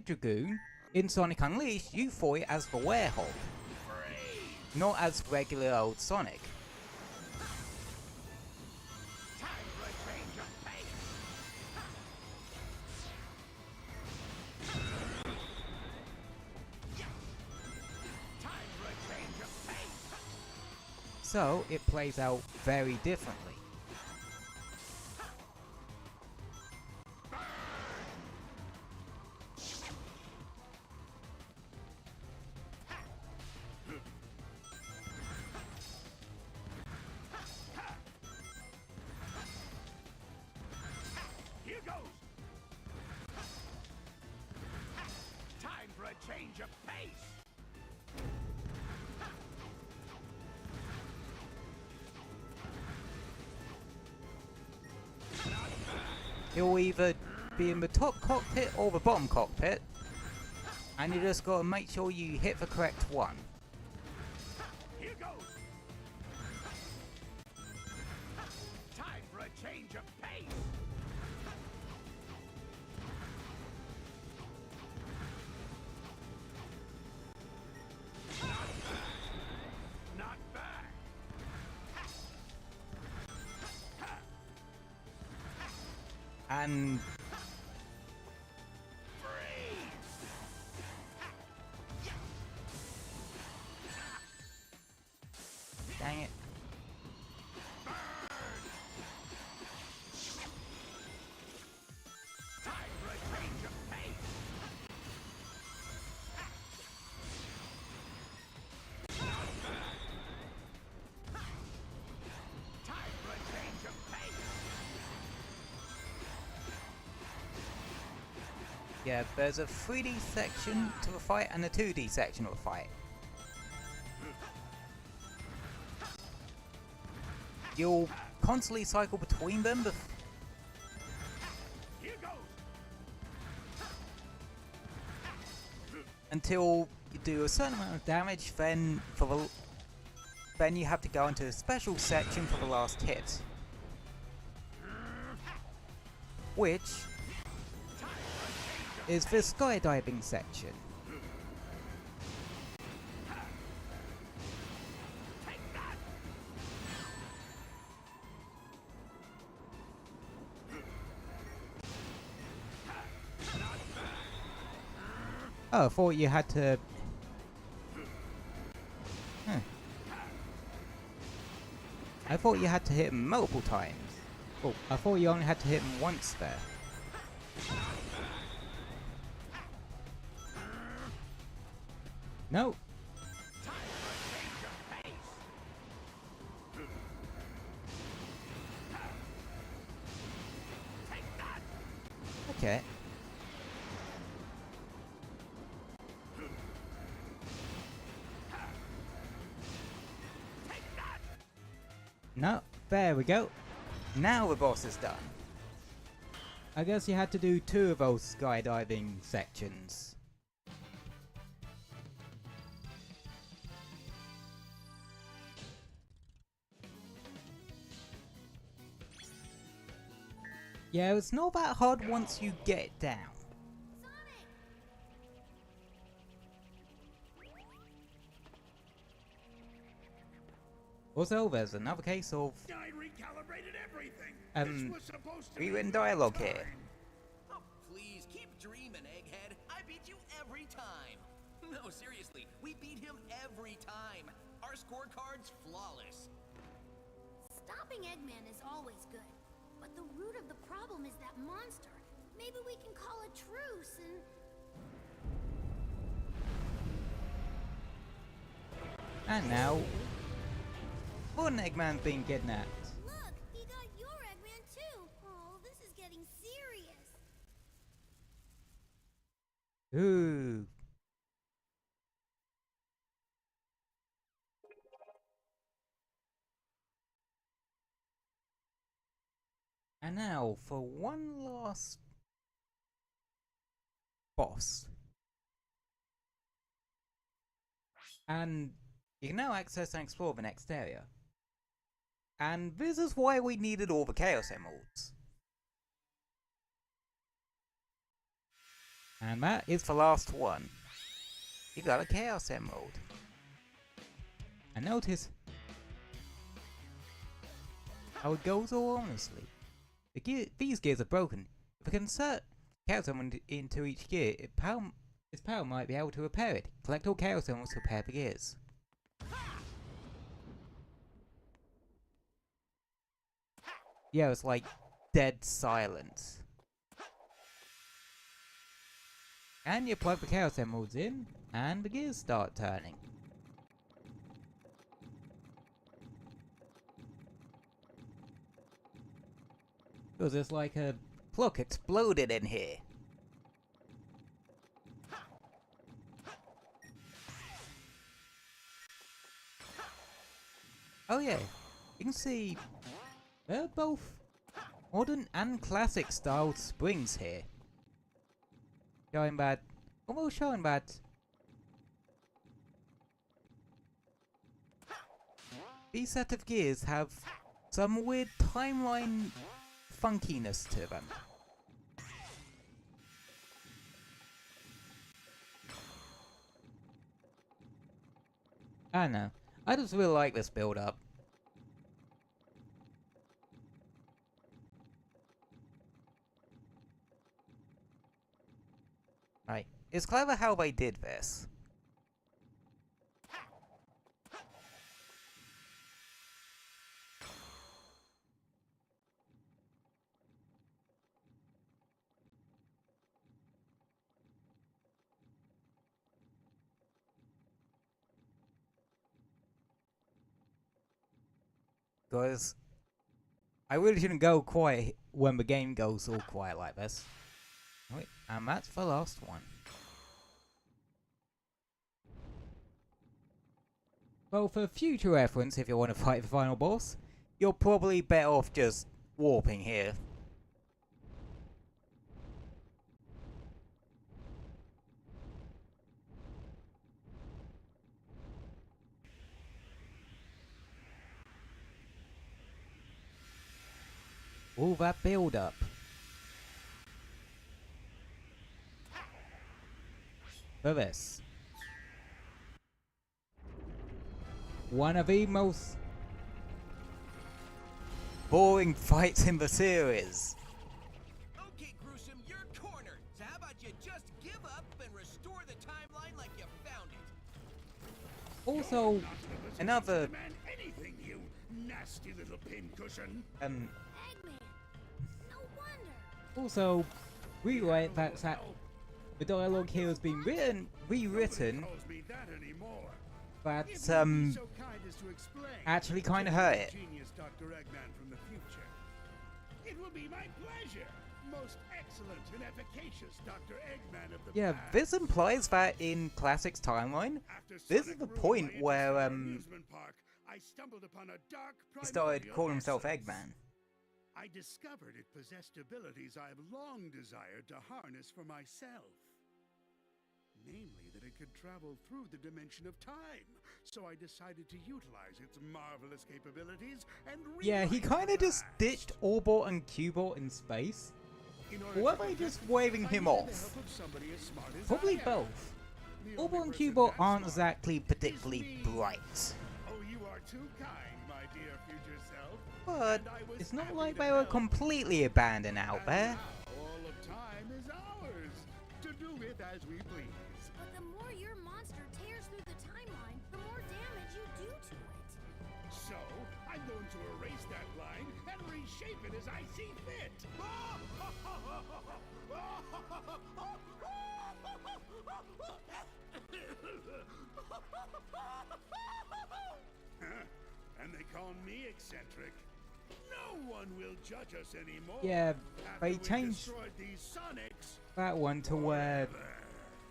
Dragoon, in Sonic Unleashed, you fought it as the Werehog, not as regular old Sonic. So it plays out very differently. Here goes. Time for a change of pace. You'll either be in the top cockpit or the bottom cockpit, and you just gotta make sure you hit the correct one. Here goes. Time for a change of pace. Not bad. And dang it. Time for a change of pace. Time for a change of pace. Yeah, there's a 3D section to the fight and a 2D section of the fight. You'll constantly cycle between them Here goes. until you do a certain amount of damage, then you have to go into a special section for the last hit, which is the skydiving section. Oh, I thought you had to... I thought you had to hit him multiple times. Oh, I thought you only had to hit him once there. No. Okay. No, there we go. Now the boss is done. I guess you had to do 2 of those skydiving sections. Yeah, it's not that hard once you get it down. Sonic! Also, there's another case of I recalibrated everything. Um, This was supposed to rewritten be dialogue here. fine. Oh, please, keep dreaming, Egghead. I beat you every time. No, seriously, we beat him every time. Our scorecard's flawless. Stopping Eggman is always good, but the root of the problem is that monster. Maybe we can call a truce and... And now, one Eggman's been kidnapped. Look, he got your Eggman too. Oh, this is getting serious. Ooh. And now for one last boss. And you can now access and explore the next area. And this is why we needed all the Chaos Emeralds. And that is the last one. You got a Chaos Emerald. And notice how it goes all honestly. These gears are broken. If we can insert Chaos Emerald into each gear, its power might be able to repair it. Collect all Chaos Emeralds to repair the gears. Yeah, it's like dead silence. And you plug the Chaos Emeralds in, and the gears start turning. Because it's like a clock exploded in here. Oh yeah, you can see they're both modern and classic style springs here. Almost showing that these set of gears have some weird timeline funkiness to them. I don't know. I just really like this build up. Right. It's clever how they did this. Because I really shouldn't go quiet when the game goes all quiet like this. Wait, and that's the last one. Well, for future reference, if you want to fight the final boss, you're probably better off just warping here. All that build up. For this. One of the most boring fights in the series. Okay, Gruesome, you're cornered. So how about you just give up and restore the timeline like you found it? Also, another Man, anything, you nasty little pincushion. Eggman! No wonder! also rewrite that the dialogue here has been rewritten, Calls me that anymore. but If you'd be so kind as to explain actually kind of to hurt the it. Genius Dr. Eggman from the future. It will be my pleasure. Most excellent and efficacious Dr. Eggman of the Yeah, past. this implies that in Classic's timeline, After this is Sonic the ruined point my where interstellar amusement park, I stumbled upon a dark he started primordial calling himself essence. Eggman. I discovered it possessed abilities I have long desired to harness for myself. namely that it could travel through the dimension of time. So I decided to utilize its marvelous capabilities and Yeah, he rewrite kind the of just past. ditched Orbot and Cubot in space. In order Or were to they perfect just it, waving I him needed the off? help of somebody as smart as Probably I am. both. The Orbot only and person Cubot that aren't smart exactly is particularly me. bright. Oh, you are too kind, my dear future self. But And I was it's not happy like to they were help. completely abandoned out And there. now all of time is ours to do with as we please. But the more your monster tears through the timeline, the more damage you do to it. So, I'm going to erase that line and reshape it as I see fit. And they call me eccentric. No one will judge us anymore. Yeah, after they we changed destroyed these Sonics. that one to where,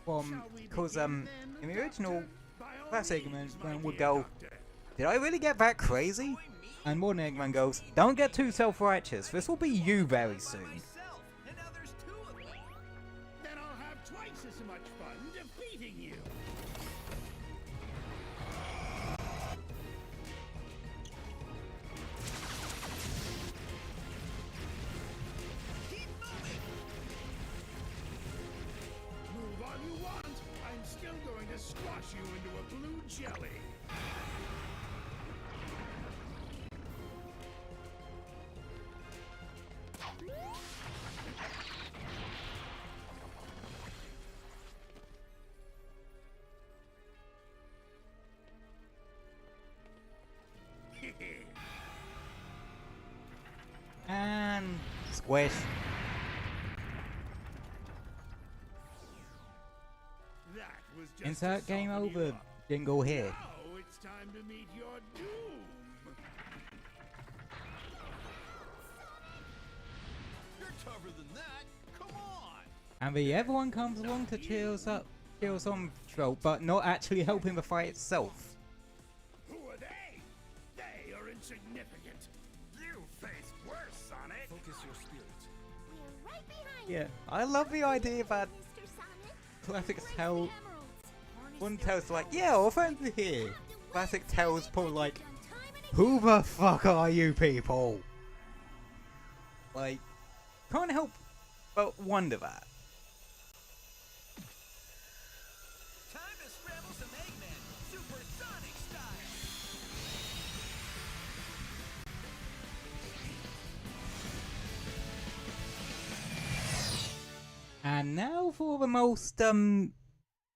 Shall we because begin in then, the original Doctor? By all classic means, Eggman my would dear go, Doctor. did I really get that crazy? And one Eggman goes, don't get too self-righteous, this will be you very soon. Myself, and now there's two of me. Then I'll have twice as much fun defeating you. Keep moving. Move all you want. I'm still going to squash you into a blue jelly. And squish. That was just Insert to game soften you over up. jingle here. Now it's time to meet your doom. You're tougher than that. Come on. And the everyone comes along to cheer us on trope, but not actually helping the fight itself. Who are they? They are insignificant. You face worse, Sonic. Focus your spirits. We're right behind Yeah, you. I love the idea that Mr. Sonic. Classic Raise the Tell, emeralds. one Harness tells their like, powers. yeah, our friends are You here. have to Classic win Tells Sonic, Paul like like, you've done time and who again. the fuck are you people? Like, can't help but wonder that. Time to scramble some Eggman, supersonic style. And now for the most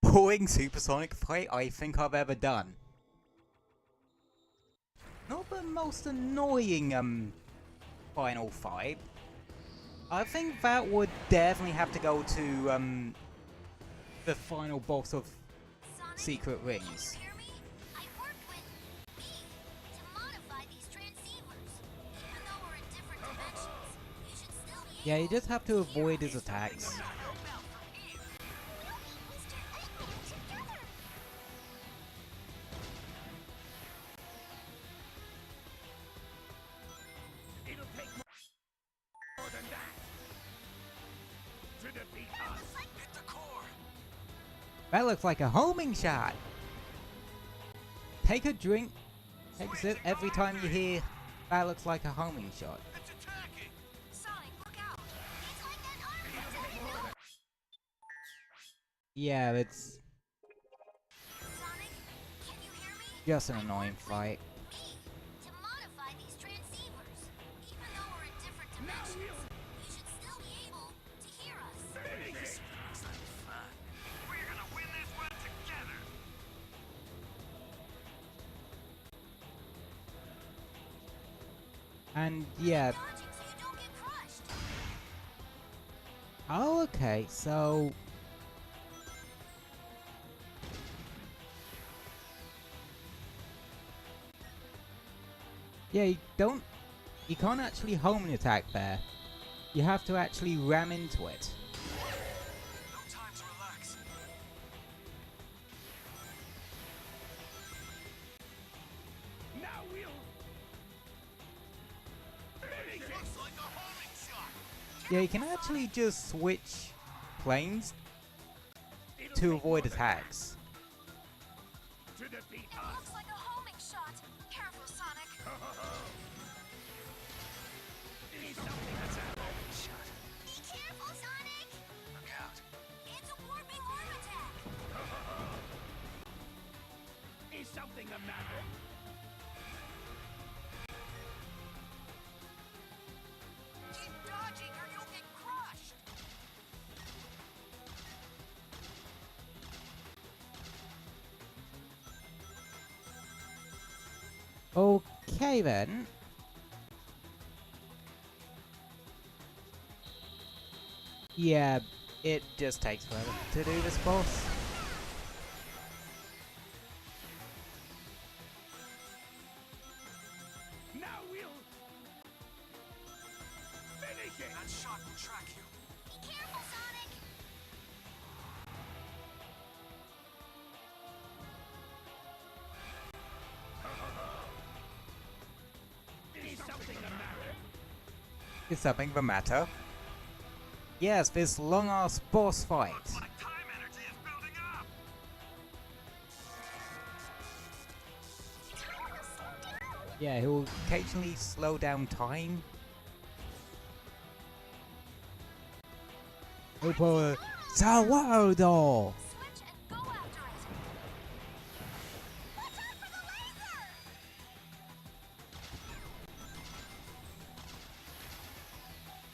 boring supersonic fight I think I've ever done. Not the most annoying final fight. I think that would definitely have to go to the final boss of Sonic, Secret can Rings. you hear me? I worked with me to modify these transceivers. Even though we're in different dimensions, you should still be Yeah, you able just have to avoid his attacks. Mr. Eggman together. It'll take more than that to defeat us. Hit the core. That looks like a homing shot. Take a drink. Take a sip every time you hear that looks like a homing shot. It's attacking. Sonic, look out. It's like that arm attack. Yeah, it's Sonic, can you hear me? just an annoying fight. Me to modify these transceivers. Even though we're in different dimensions, you should still be able to hear us. We're gonna win this one together. And yeah, Dodging so you don't get crushed. oh okay, so yeah, you can't actually homing attack there. You have to actually ram into it. No time to relax. Now we'll Looks like a homing shot. Yeah, you can actually just switch planes to avoid attacks. To defeat It us. looks like a homing shot. Careful, Sonic. Need something that's a homing shot. Be careful, Sonic. Look out. It's a warping arm attack. Is something the matter? Keep dodging or you'll get crushed. Okay then. Yeah, it just takes forever to do this boss. Now we'll finish it. That shot will track you. Be careful, Sonic. Is something the matter? Is something the matter? Yes, this long-ass boss fight. My time energy is building up. Yeah, he'll occasionally slow down time. Opa Sawardo! Switch and go after it. Watch out for the laser!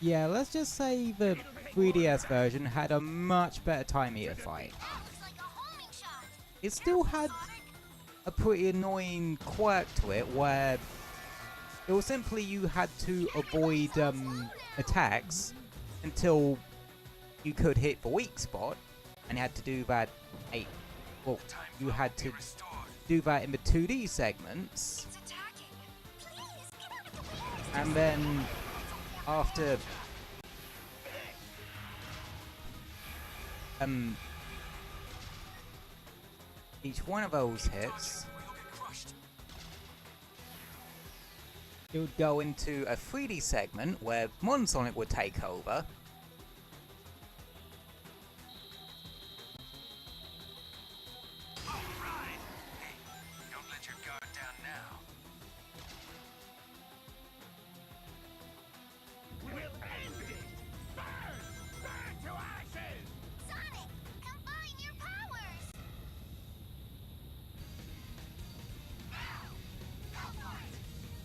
Yeah, let's just say the 3DS version had a much better time meter fight. That looks like a homing shot. It still had Sonic. a pretty annoying quirk to it where it was simply you had to avoid attacks until you could hit the weak spot, and you had to do that you had to do that in the 2D segments, It's attacking. Please, get out of the way. and then after each one of those hits, Or you'll get crushed. it would go into a 3D segment where Mon Sonic would take over. All right. Hey, don't let your guard down now. We'll end it. Burn! Burn to ashes! Sonic, combine your powers.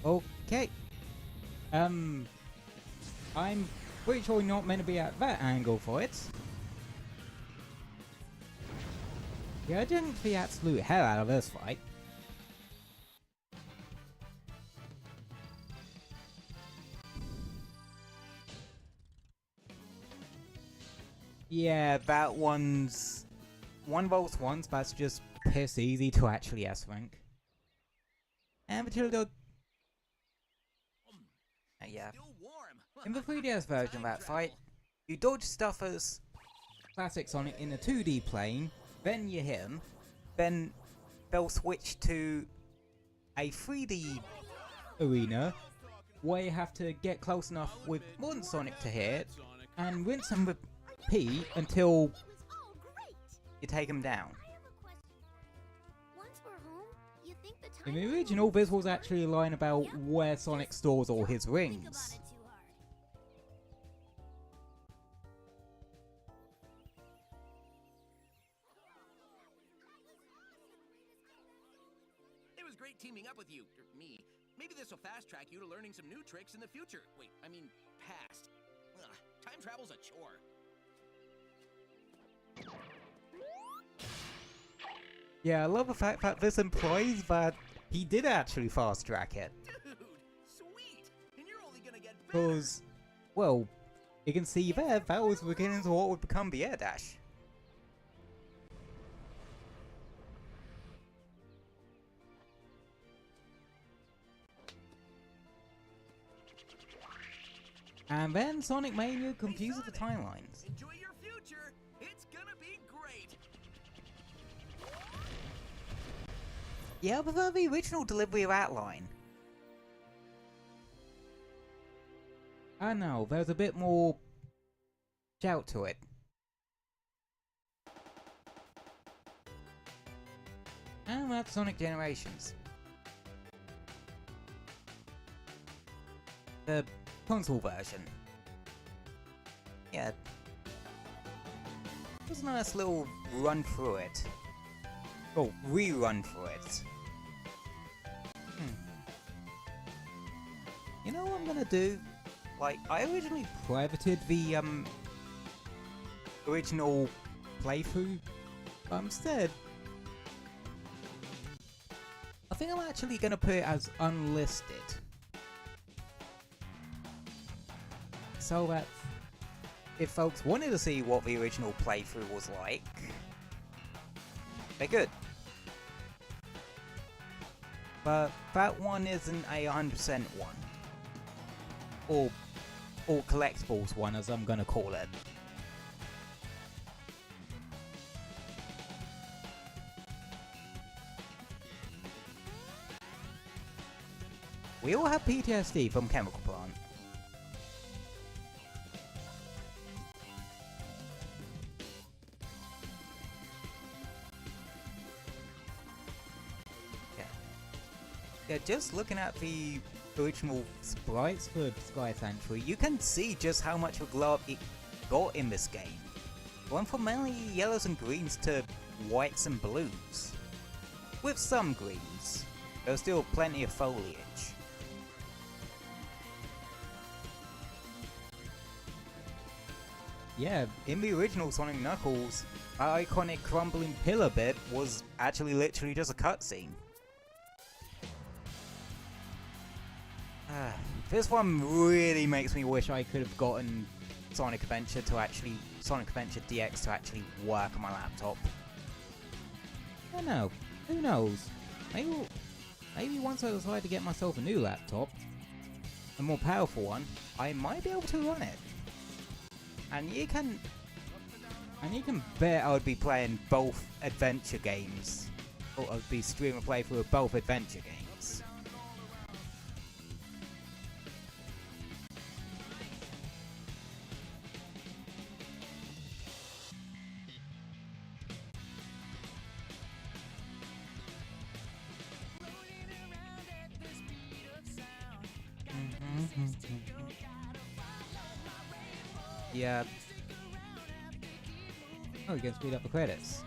Okay. I'm pretty sure we're not meant to be at that angle for it. Yeah, I didn't the absolute hell out of this fight. Yeah, that one's one of those ones that's just piss easy to actually S-rank. And Matilda. Yeah. Still warm. In the 3DS version of that fight, you dodge stuff as classic Sonic in a 2D plane, then you hit him, then they'll switch to a 3D arena where you have to get close enough with one Sonic to hit and rinse and repeat until It was all great. you take him down. I have a question. Once we're home, you think the In time the original, this was actually a line about where Sonic stores all his Think about rings. it too hard. It was great teaming up with you, or me. Maybe this will fast track you to learning some new tricks in the future. Wait, I mean, past. Ugh, time travel's a chore. Yeah, I love the fact that this implies that he did actually fast track it. Dude, sweet! And you're only gonna get better. Because, well, you can see there, that was the beginnings of what would become the air dash. And then Sonic Mania confuses the timelines. Enjoy your future. It's gonna be great. Yeah, I prefer the original delivery of that line. I know, there's a bit more shout to it. And that's Sonic Generations. The console version. Yeah. It was a nice little run through it. Oh, rerun through it. You know what I'm gonna do? Like, I originally privated the original playthrough. Instead, I think I'm actually gonna put it as unlisted. So that if folks wanted to see what the original playthrough was like, they could. But that one isn't a 100% one. Or collectibles one, as I'm gonna call it. We all have PTSD from Chemical Plant. Yeah, just looking at the original sprites for Sky Sanctuary, you can see just how much of a glow up it got in this game. Going from mainly yellows and greens to whites and blues. With some greens, there's still plenty of foliage. Yeah, in the original Sonic Knuckles, that iconic crumbling pillar bit was actually literally just a cutscene. This one really makes me wish I could have gotten Sonic Adventure DX to actually work on my laptop. I don't know. Who knows? Maybe once I decide to get myself a new laptop, a more powerful one, I might be able to run it. And you can bet I would be playing both adventure games. Or I would be streaming a playthrough of both adventure games. Yeah. Oh, you can speed up the credits.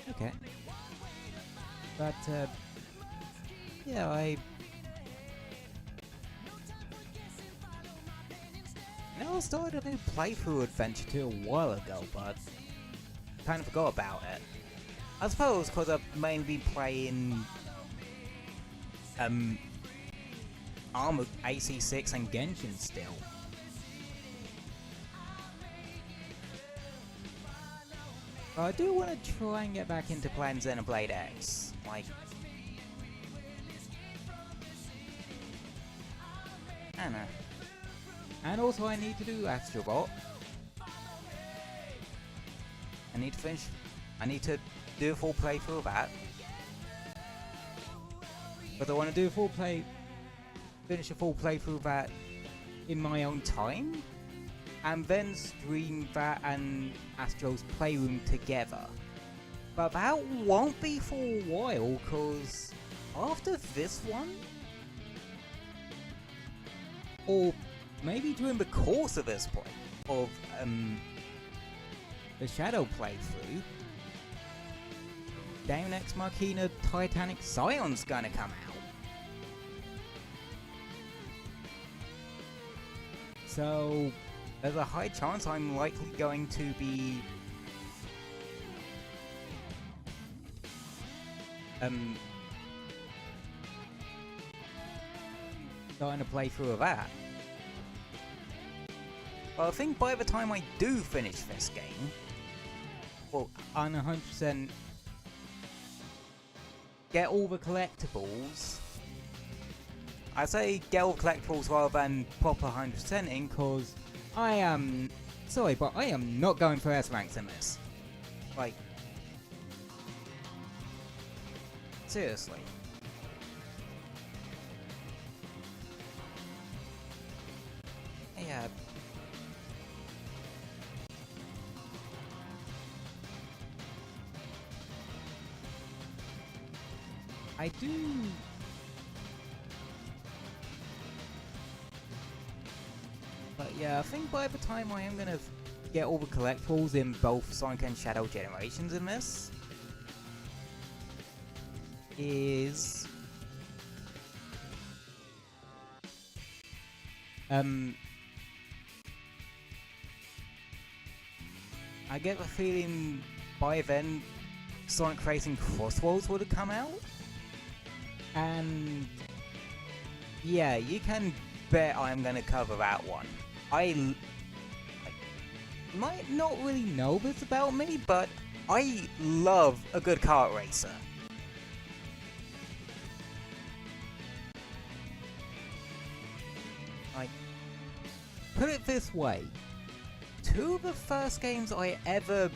Okay. But, yeah, I started a new playthrough adventure too a while ago, but kind of forgot about it. I suppose because I've mainly been playing, Armor AC6 and Genshin still. I do want to try and get back into playing Xenoblade X. Like, I don't know. And also I need to do Astrobot. I need to do a full playthrough of that. But I want to do finish a full playthrough of that in my own time. And then stream that and Astro's Playroom together. But that won't be for a while, cause after this one, or maybe during the course of this point, of the Shadow playthrough, Deus Ex Machina Titanic Scion's gonna come out. So there's a high chance I'm likely going to be starting to play through of that. But I think by the time I do finish this game, well, I'm 100% get all the collectibles. I say get all the collectibles rather than proper 100%ing, cause I am sorry, but I am not going for S ranks in this. Like, seriously. Yeah. I do. But yeah, I think by the time I am gonna get all the collectibles in both Sonic and Shadow Generations in this is I get the feeling by then Sonic Racing Crossworlds would have come out, and yeah, you can bet I'm gonna cover that one. I might not really know this about me, but I love a good kart racer. Like, put it this way, two of the first games I ever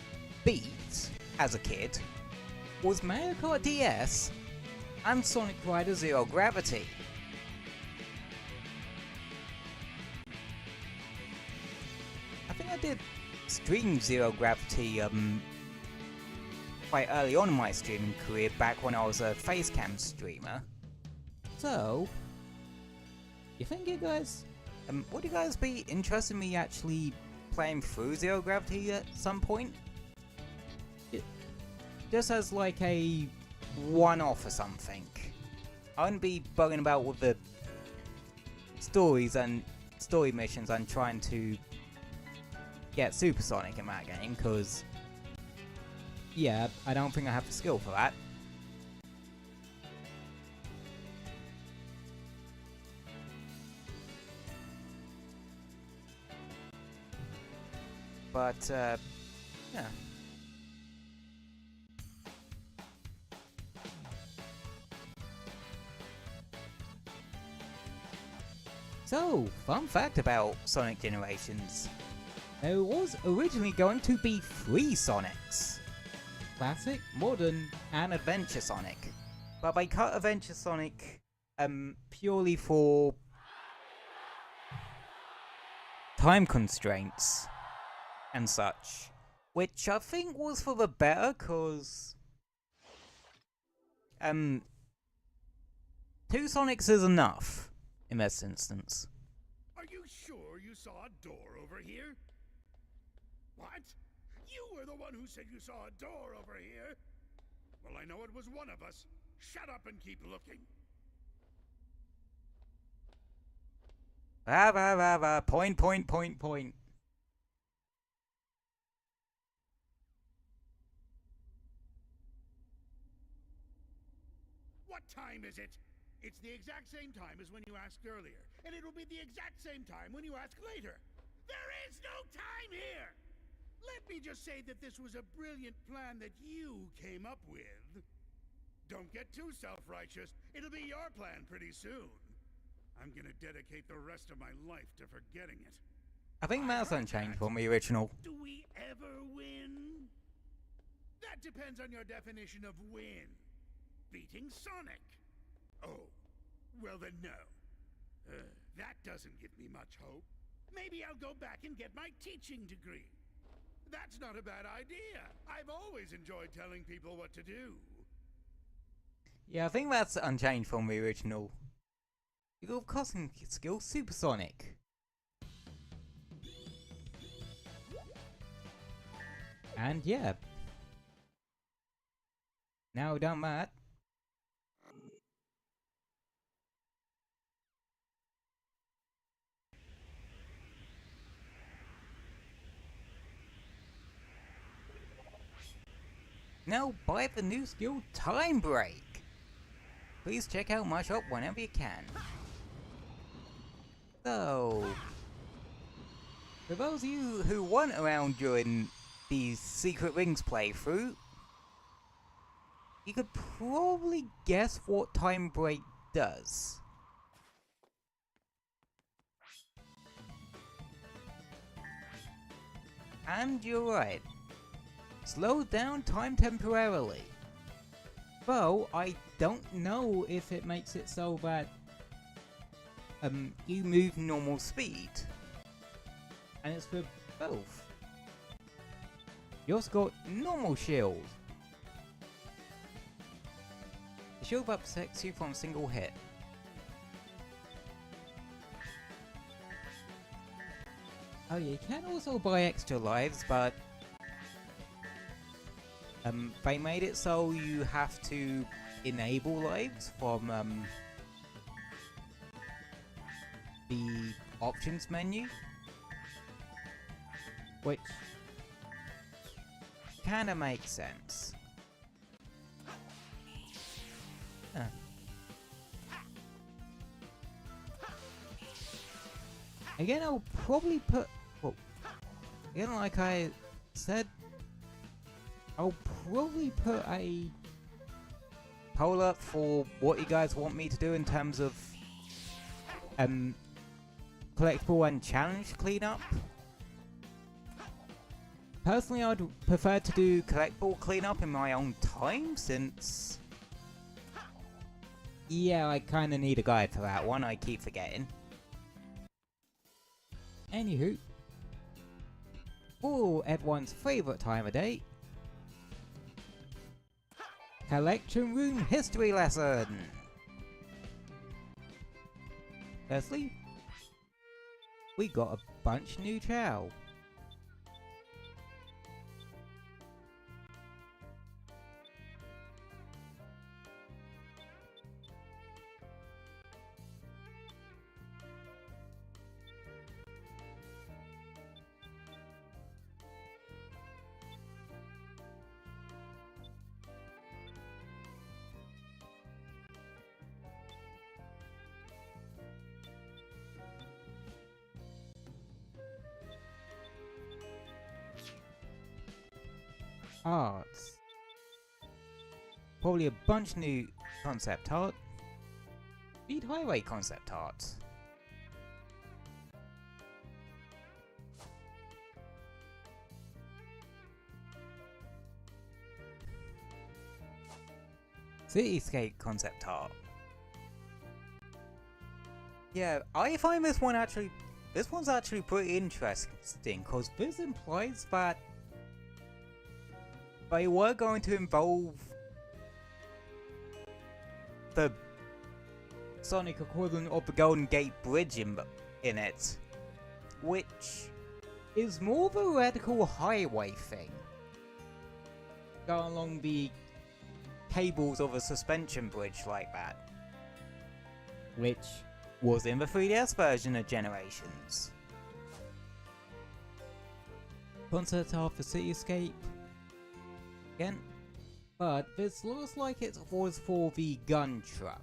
beat as a kid was Mario Kart DS and Sonic Rider Zero Gravity. I think I did stream Zero Gravity quite early on in my streaming career, back when I was a facecam streamer. So, you think you guys, would you guys be interested in me actually playing through Zero Gravity at some point? Just as like a one-off or something. I wouldn't be bugging about with the stories and story missions and trying to get Supersonic in that game, because yeah, I don't think I have the skill for that. But yeah. So, fun fact about Sonic Generations. There was originally going to be 3 Sonics. Classic, Modern, and Adventure Sonic. But they cut Adventure Sonic purely for time constraints and such. Which I think was for the better, cause 2 Sonics is enough in this instance. Are you sure you saw a door over here? What? You were the one who said you saw a door over here? Well, I know it was one of us. Shut up and keep looking. Point. What time is it? It's the exact same time as when you asked earlier, and it will be the exact same time when you ask later. There is no time here! Let me just say that this was a brilliant plan that you came up with. Don't get too self-righteous. It'll be your plan pretty soon. I'm gonna dedicate the rest of my life to forgetting it. I think that's unchanged from the original. Do we ever win? That depends on your definition of win. Beating Sonic. Oh, well then no. That doesn't give me much hope. Maybe I'll go back and get my teaching degree. That's not a bad idea. I've always enjoyed telling people what to do. Yeah, I think that's unchanged from the original. You got costing skill Supersonic. And yeah. Now done that. Now buy the new skill Time Break. Please check out my shop whenever you can. So, for those of you who weren't around during the Secret Rings playthrough, you could probably guess what Time Break does. And you're right. Slow down time temporarily. Though, I don't know if it makes it so that you move normal speed. And it's for both. You also got normal shield. The shield that protects you from a single hit. Oh yeah, you can also buy extra lives, but they made it so you have to enable lives from the options menu, which kinda makes sense. Huh. Again, I'll probably put, well, again, like I said, I'll probably put a poll up for what you guys want me to do in terms of collectible and challenge cleanup. Personally, I'd prefer to do collectible cleanup in my own time, since yeah, I kinda need a guide for that one, I keep forgetting. Anywho, for everyone's favourite time of day, collection room history lesson! Firstly, we got a bunch new chow. Arts. Probably a bunch new concept art. Speed Highway concept art. Cityscape concept art. Yeah, I find this one's actually pretty interesting, because this implies that they were going to involve the Sonic equivalent of the Golden Gate Bridge in it, which is more of a radical highway thing, going along the cables of a suspension bridge like that, which was in the 3DS version of Generations. Concept art for Cityscape again, but this looks like it was for the gun truck,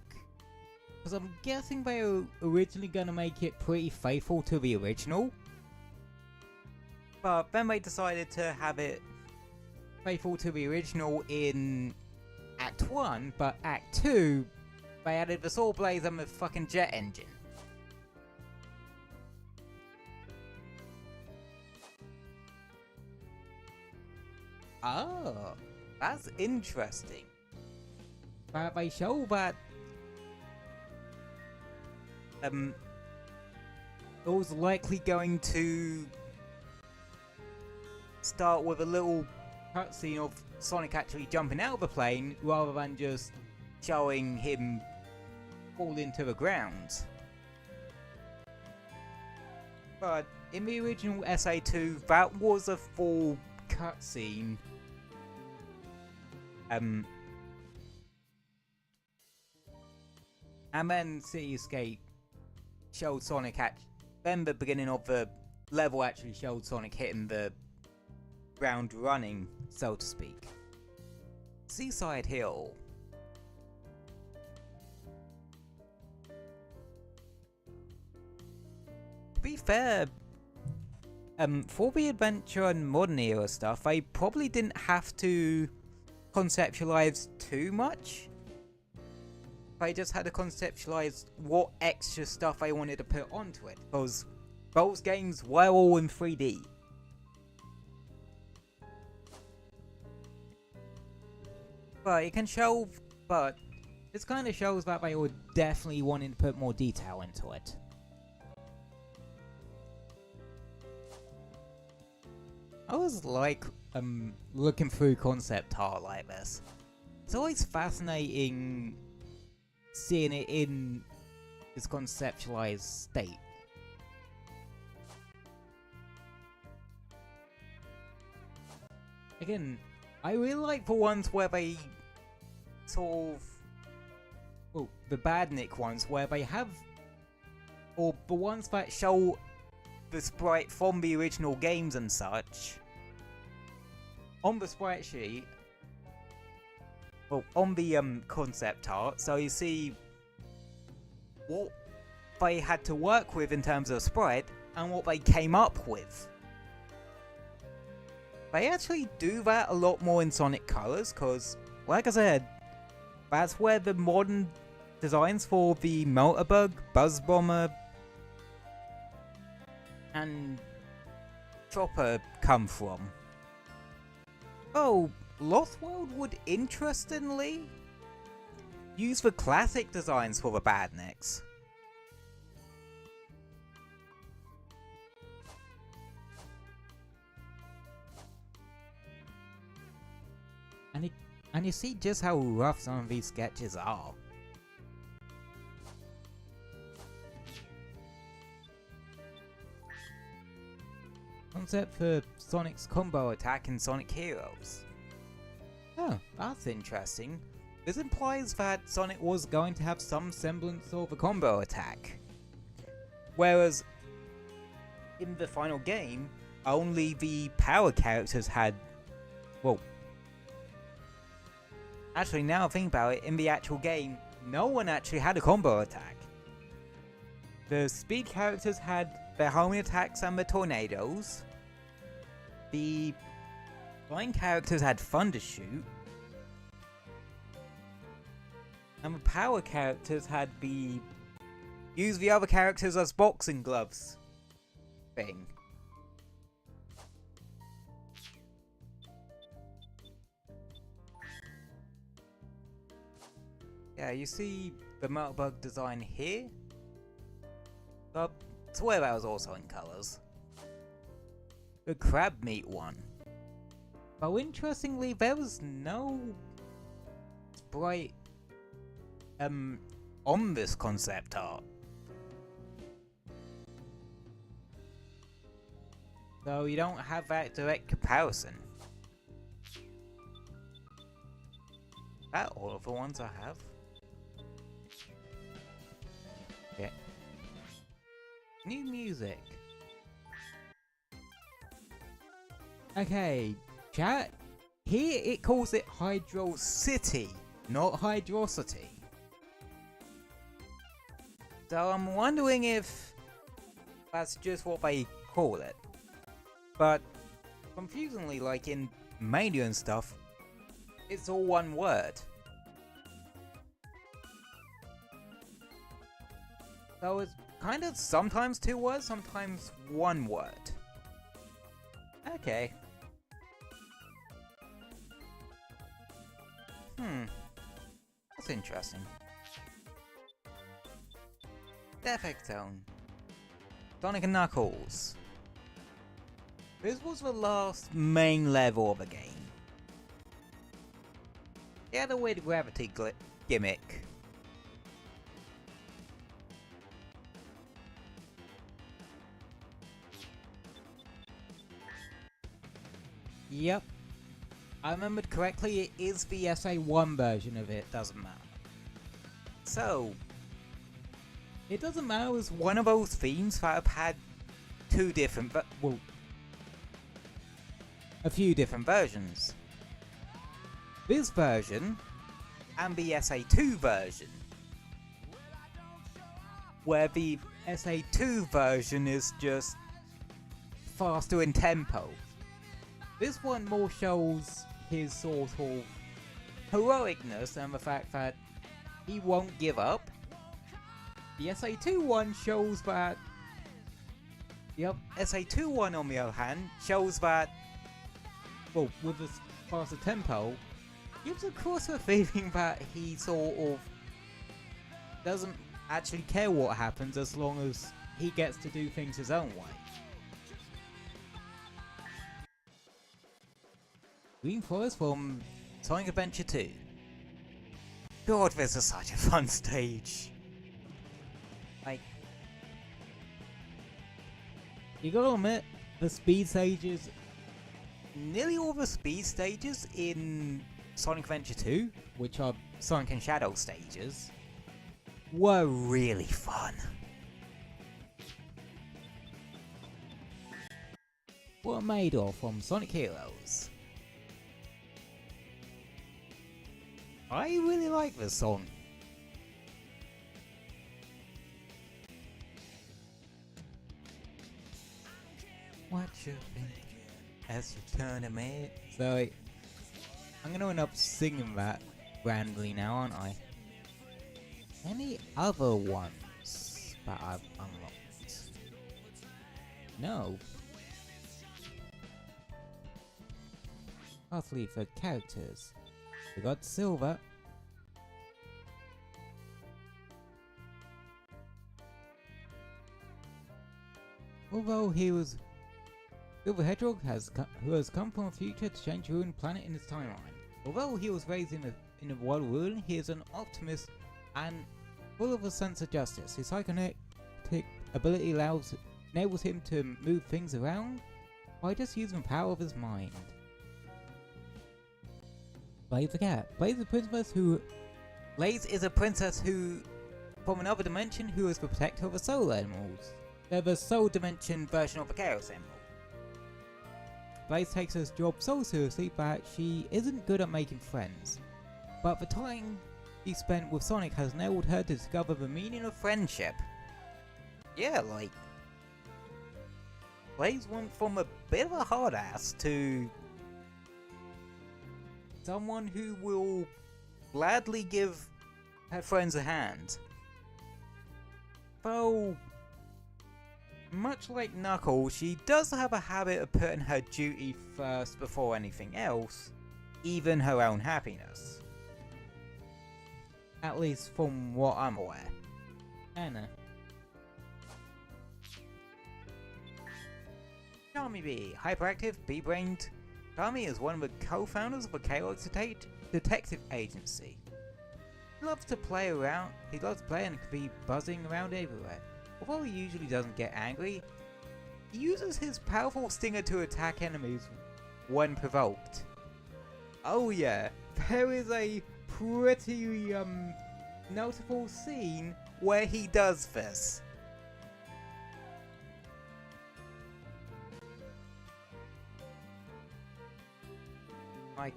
because I'm guessing they were originally going to make it pretty faithful to the original, but then they decided to have it faithful to the original in Act 1, but Act 2 they added the Saw Blaze and the fucking jet engine. Oh, that's interesting. But they show that it was likely going to start with a little cutscene of Sonic actually jumping out of the plane, rather than just showing him fall into the ground. But in the original SA2, that was a full cutscene. And then Cityscape showed Sonic then the beginning of the level actually showed Sonic hitting the ground running, so to speak. Seaside Hill. To be fair, for the adventure and modern era stuff, they probably didn't have to conceptualize too much. They just had to conceptualize what extra stuff they wanted to put onto it, because those games were all in 3D. But it can show, but this kind of shows that they were definitely wanting to put more detail into it. I was like, looking through concept art like this. It's always fascinating seeing it in its conceptualized state. Again, I really like the ones where they sort of, well, the badnik ones where they have, or the ones that show the sprite from the original games and such on the sprite sheet, well, on the concept art, so you see what they had to work with in terms of sprite and what they came up with. They actually do that a lot more in Sonic Colors, because, like I said, that's where the modern designs for the Melterbug, Buzz Bomber, and Chopper come from. Oh, Lost World would interestingly use the classic designs for the Badniks. And you see just how rough some of these sketches are. Concept for Sonic's combo attack in Sonic Heroes. Oh, that's interesting. This implies that Sonic was going to have some semblance of a combo attack. Whereas, in the final game, only the power characters had... well... actually, now I think about it, in the actual game, no one actually had a combo attack. The speed characters had their homing attacks and the tornadoes. The flying characters had Thunder Shoot. And the power characters had the use the other characters as boxing gloves thing. Yeah, you see the Meltbug design here? I swear that was also in colours. The crab meat one. Though interestingly, there was no sprite on this concept art. So you don't have that direct comparison. That all of the ones I have. Yeah. New music. Okay, chat. Here it calls it Hydrocity, not Hydrocity. So I'm wondering if that's just what they call it. But confusingly, like in Mania and stuff, it's all one word. So it's kind of sometimes two words, sometimes one word. Okay. That's interesting. Defect Zone. Sonic and Knuckles. This was the last main level of the game. It had a weird gravity gimmick. Yep. I remembered correctly, it is the SA1 version of it, doesn't matter. So, it doesn't matter as one of those themes that have had two different, well, a few different versions. This version, and the SA2 version. Where the SA2 version is just faster in tempo. This one more shows his sort of heroicness and the fact that he won't give up. The SA2 one shows that... Yep, SA2 one on the other hand shows that, well, with this faster tempo, gives across a feeling that he sort of doesn't actually care what happens as long as he gets to do things his own way. Green Forest from Sonic Adventure 2. God, this is such a fun stage. Like, you gotta admit, the speed stages, nearly all the speed stages in Sonic Adventure 2, which are Sonic and Shadow stages, were really fun. What made of from Sonic Heroes? I really like this song. What you think as you turn a man? So I'm gonna end up singing that randomly now, aren't I? Any other ones that I've unlocked? No. Lastly, for characters, we got Silver. Although he was Silver Hedgehog who has come from the future to change the ruined planet in his timeline. Although he was raised in a world of ruin, he is an optimist and full of a sense of justice. His psychokinetic ability enables him to move things around by just using the power of his mind. Blaze the cat. Blaze is a princess who, from another dimension, who is the protector of the soul animals. They're the soul dimension version of the Chaos Emerald. Blaze takes her job so seriously that she isn't good at making friends, but the time she spent with Sonic has enabled her to discover the meaning of friendship. Yeah, like, Blaze went from a bit of a hard ass to someone who will gladly give her friends a hand. Though, much like Knuckles, she does have a habit of putting her duty first before anything else, even her own happiness. At least from what I'm aware. Anna. Charmy B. Hyperactive, bee-brained. Charmy is one of the co-founders of the Chaos Detective Agency. He loves to play around. He loves to play and can be buzzing around everywhere. Although he usually doesn't get angry, he uses his powerful stinger to attack enemies when provoked. Oh yeah, there is a pretty notable scene where he does this. Like,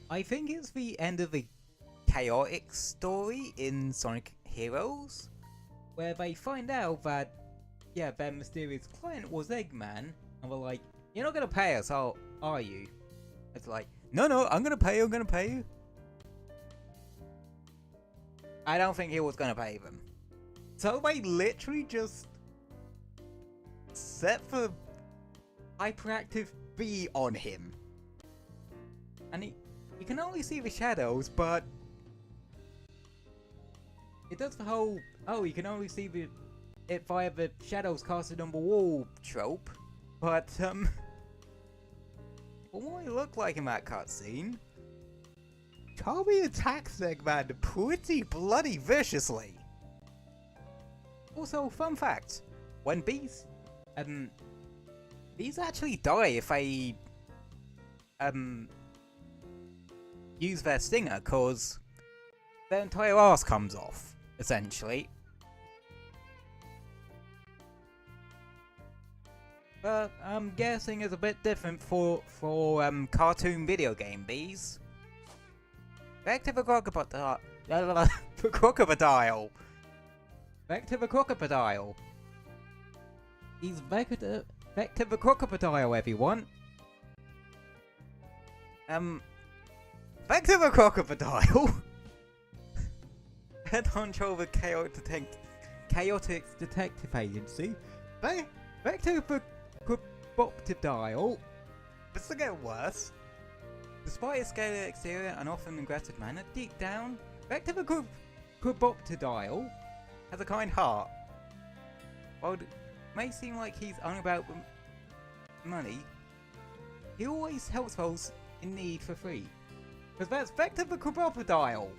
I think it's the end of the chaotic story in Sonic Heroes, where they find out that, yeah, their mysterious client was Eggman, and we're like, you're not gonna pay us, are you? It's like, no, I'm gonna pay you. I don't think he was gonna pay them. So they literally just set the hyperactive bee on him. And you can only see the shadows, but it does the whole, oh, you can only see it via the shadows casted on the wall trope. But, from what he looked like in that cutscene, Charmy attacks Eggman pretty bloody viciously. Also, fun fact, when bees actually die if they, use their stinger, cause their entire arse comes off, essentially. But I'm guessing it's a bit different for cartoon video game bees. Back to the crocodile. The crocodile. Back to the crocodile. He's back to the crocodile, everyone. Back to the crocodile. Head honcho of the chaotic detective agency. Back to the crocodile. This is getting worse. Despite its scaly exterior and often aggressive manner, deep down, back to the crocodile has a kind heart. While it may seem like he's only about money, he always helps those in need for free. Because that's Vector the Crocodile.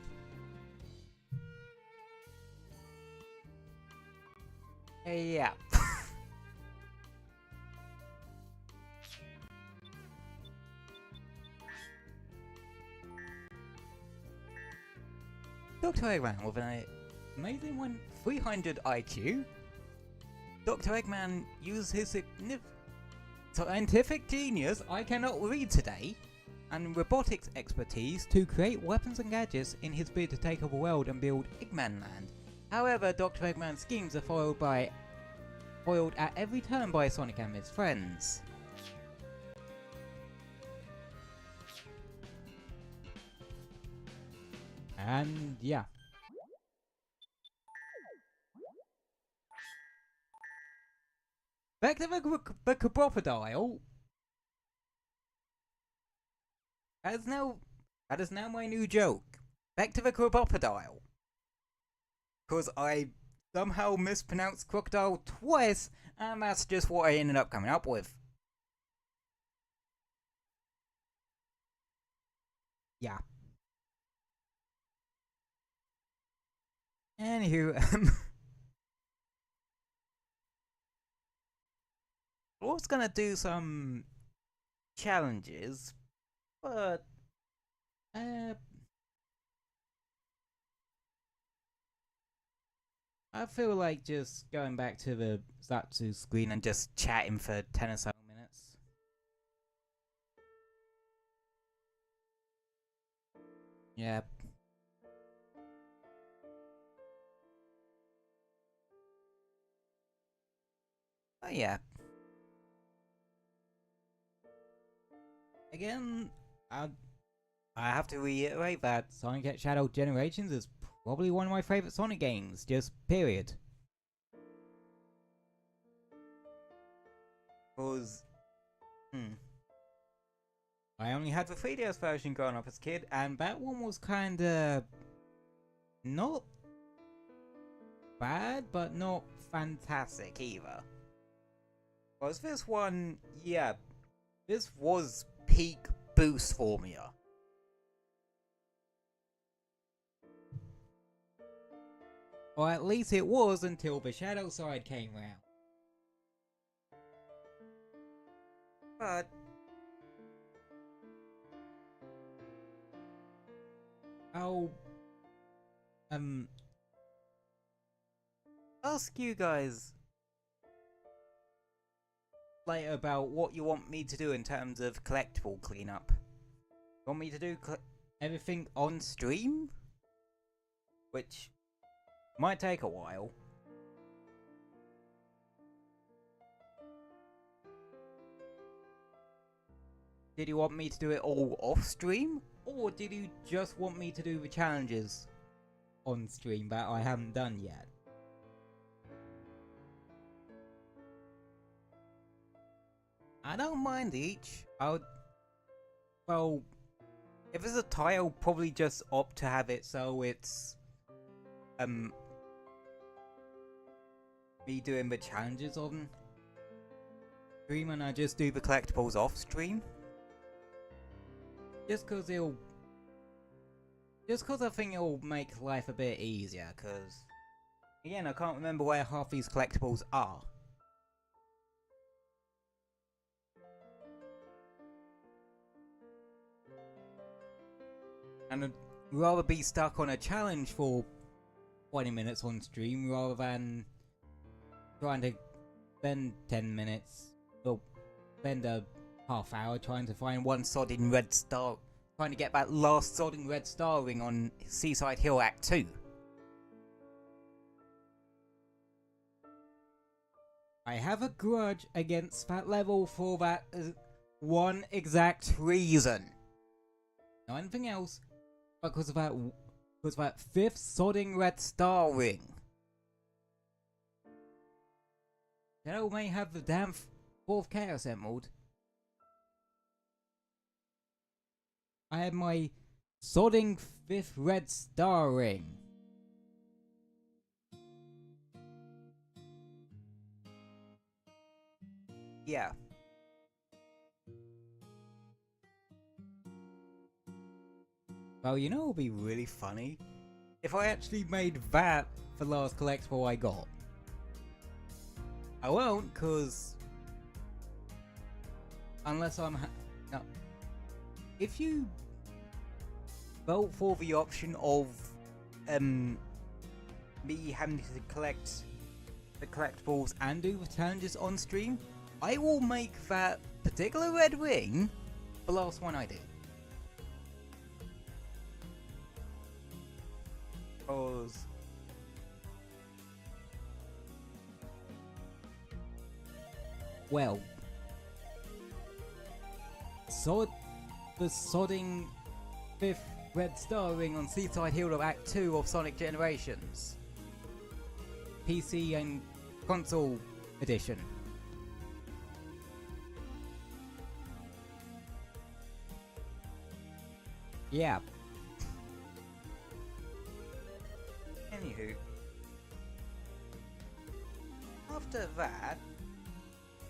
Yeah. Dr. Eggman with an amazing 300 IQ. Dr. Eggman used his scientific genius, I cannot read today, and robotics expertise to create weapons and gadgets in his bid to take over the world and build Eggman Land. However, Dr. Eggman's schemes are foiled at every turn by Sonic and his friends. And yeah. Back to the crocodile. That is now my new joke. Back to the crocodile. Because I somehow mispronounced crocodile twice, and that's just what I ended up coming up with. Yeah. Anywho, I was gonna do some challenges, but I feel like just going back to the Zatsu screen and just chatting for 10 or so minutes. Yep. Oh yeah. Again, I have to reiterate that Sonic X Shadow Generations is probably one of my favourite Sonic games, just period. Because, I only had the 3DS version growing up as a kid, and that one was kinda not bad, but not fantastic either. Whereas this one, yeah, this was peak boost formula. Or at least it was until the shadow side came round. But I'll ask you guys later about what you want me to do in terms of collectible cleanup. You want me to do everything on stream? Which might take a while. Did you want me to do it all off stream? Or did you just want me to do the challenges on stream that I haven't done yet? I don't mind each. Well, if it's a tie, I'll probably just opt to have it so it's me doing the challenges on stream and I just do the collectibles off stream. Just cause I think it'll make life a bit easier, cause again I can't remember where half these collectibles are. And I'd rather be stuck on a challenge for 20 minutes on stream rather than trying to spend 10 minutes or spend a half hour trying to find one sodding red star, trying to get that last sodding red star ring on Seaside Hill Act 2. I have a grudge against that level for that one exact reason. Not anything else, but because of that 5th sodding red star ring. Shadow may have the damn 4th Chaos Emerald. I had my sodding 5th red star ring. Yeah. Well, you know what would be really funny? If I actually made that the last collectible I got. I won't, cause unless I'm no. If you vote for the option of me having to collect the collectibles and do the challenges on stream, I will make that particular red ring the last one I do. Cause well, the sodding 5th red star ring on Seaside Hill of Act 2 of Sonic Generations. PC and console edition. Yeah. Anywho. After that,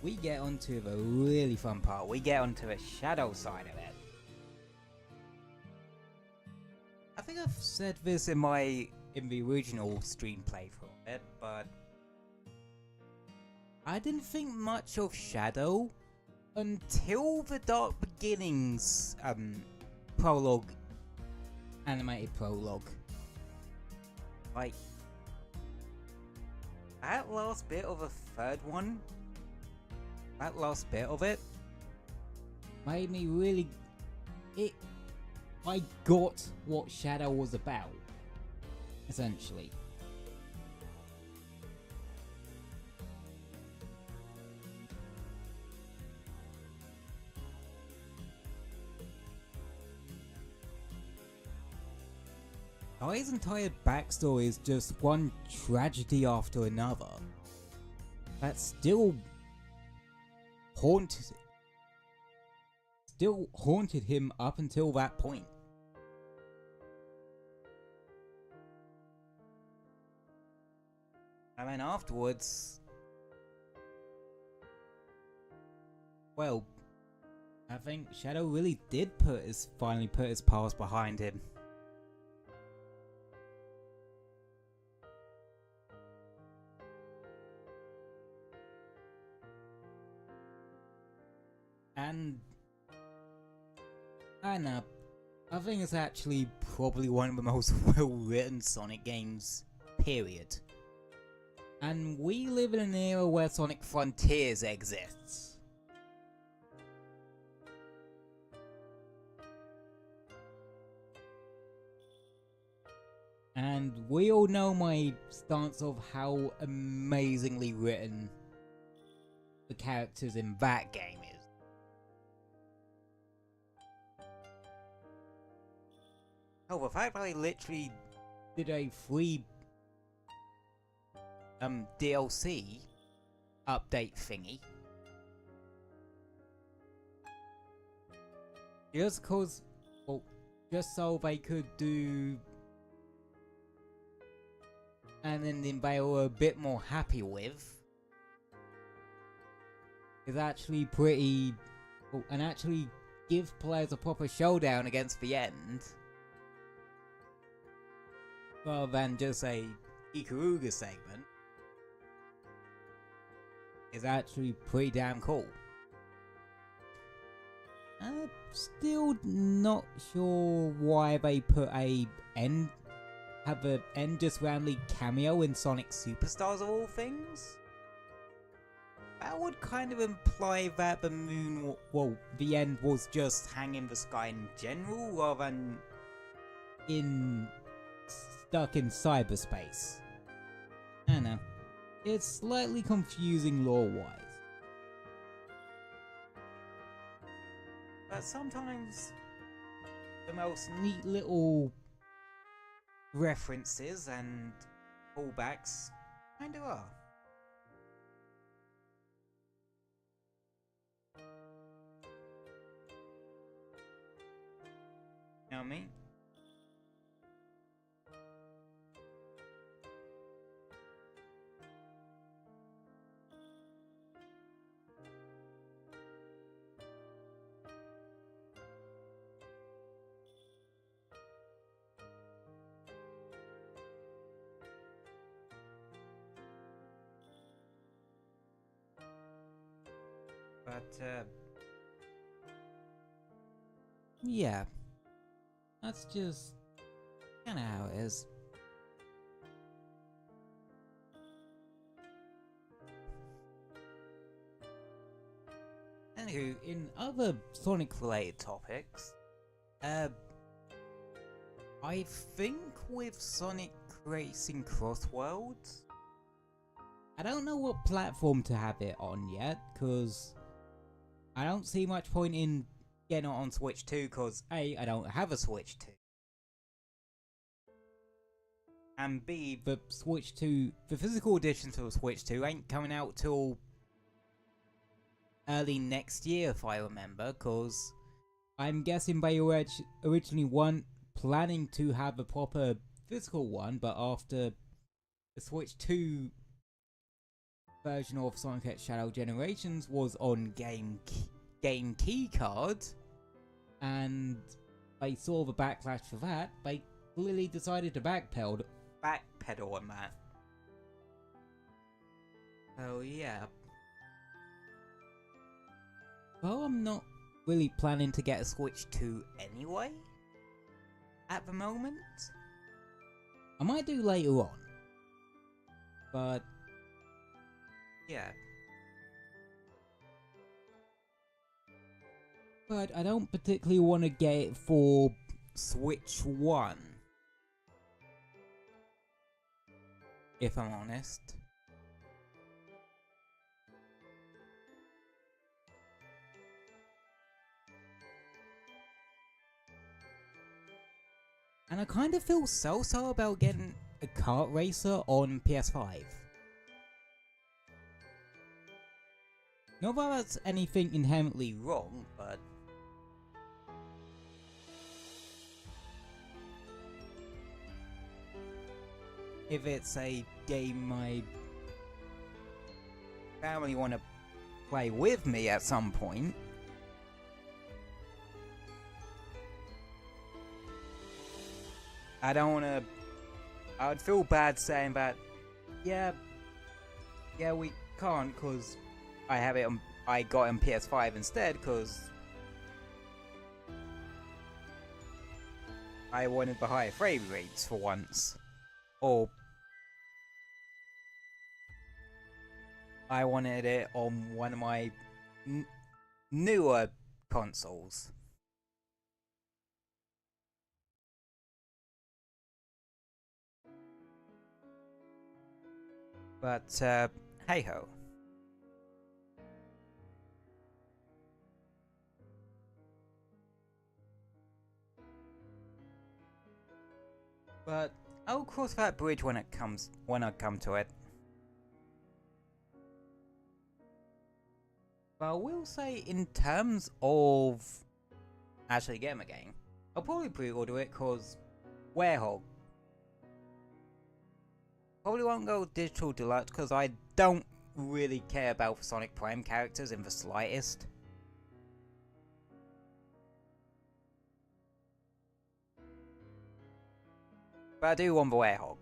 we get onto the really fun part. We get onto the shadow side of it. I think I've said this in the original stream playthrough of it, but I didn't think much of Shadow until the Dark Beginnings prologue, animated prologue. Like that last bit of the third one, that last bit of it made me really I got what Shadow was about, essentially. Kai's entire backstory is just one tragedy after another that still haunted him up until that point. And then afterwards, well, I think Shadow really did finally put his past behind him. And I think it's actually probably one of the most well-written Sonic games, period. And we live in an era where Sonic Frontiers exists. And we all know my stance of how amazingly written the characters in that game is. Oh, the fact that I literally did a free DLC update thingy just cause, well, just so they could do and then they were a bit more happy with, is actually pretty, well, and actually give players a proper showdown against the end rather than just a Ikaruga segment, is actually pretty damn cool. I'm still not sure why they put have an end just randomly cameo in Sonic Superstars of all things. That would kind of imply that the moon, well, the end was just hanging in the sky in general rather than stuck in cyberspace. I don't know. It's slightly confusing lore-wise. But sometimes the most neat little references and callbacks kind of are. You know what I mean? But, yeah. That's just kinda how it is. Anywho, in other Sonic-related topics, I think with Sonic Racing Crossworlds, I don't know what platform to have it on yet, cause I don't see much point in getting it on Switch 2, cause A, I don't have a Switch 2. And B, the Switch 2, the physical edition for the Switch 2 ain't coming out till early next year, if I remember, cause I'm guessing they were originally planning to have a proper physical one, but after the Switch 2 version of Sonic X Shadow Generations was on game key card, and they saw the backlash for that, they clearly decided to backpedal on that. Oh yeah. Well, I'm not really planning to get a Switch 2 anyway, at the moment. I might do later on, but yeah. But I don't particularly want to get it for Switch 1, if I'm honest. And I kind of feel so about getting a kart racer on PS5. Not that that's anything inherently wrong, but if it's a game my family want to play with me at some point, I don't want to. I would feel bad saying that. Yeah, we can't because I have it on. I got it on PS5 instead because I wanted the higher frame rates for once, or I wanted it on one of my newer consoles. But, hey ho. But I'll cross that bridge when I come to it. But I will say, in terms of actually getting a game, I'll probably pre-order it cause Werehog. Probably won't go digital deluxe because I don't really care about the Sonic Prime characters in the slightest. But I do want the Werehog.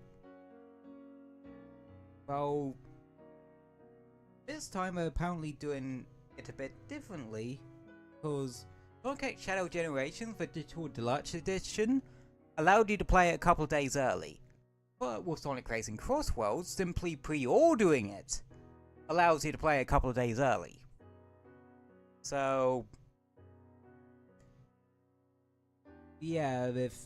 Well, this time we're apparently doing it a bit differently, because Sonic X Shadow Generations, the digital deluxe edition, allowed you to play it a couple days early. But with Sonic Racing Crossworlds, simply pre-ordering it allows you to play a couple of days early. So yeah, if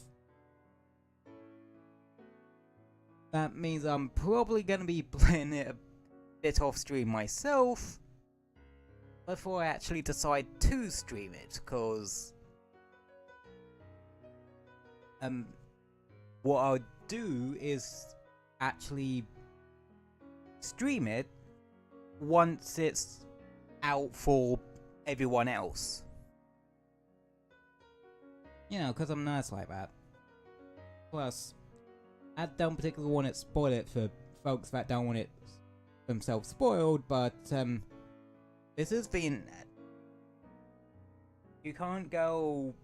that means I'm probably gonna be playing it a bit off stream myself before I actually decide to stream it, cause what I'll do is actually stream it once it's out for everyone else. You know, because I'm nice like that. Plus, I don't particularly want it spoil it for folks that don't want it themselves spoiled, but this has been. You can't go.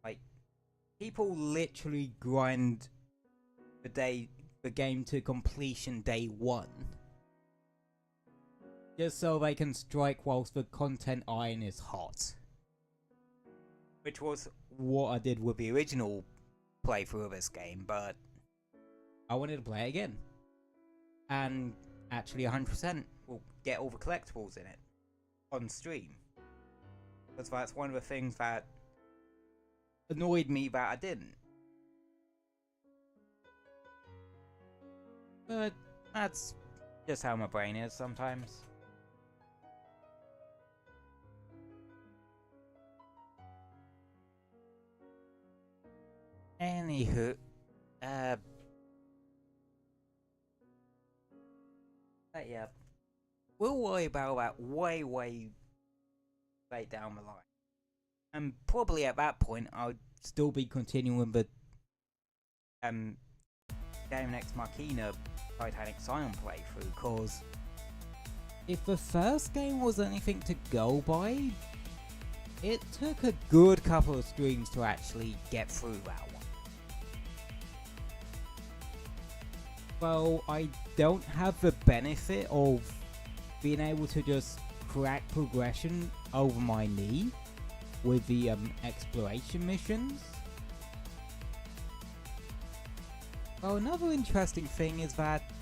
Like, people literally grind the game to completion day one. just so they can strike whilst the content iron is hot. Which was what I did with the original playthrough of this game, but I wanted to play it again. And actually 100% will get all the collectibles in it on stream. Because that's one of the things that annoyed me that I didn't. But that's just how my brain is sometimes. Anywho, but yeah, we'll worry about that way late down the line. And probably at that point, I'll still be continuing the Cyberphnx Machina Titanic Scion playthrough, cause if the first game was anything to go by, it took a good couple of streams to actually get through that one. Well, I don't have the benefit of being able to just crack progression over my knee with the exploration missions. Well, another interesting thing is that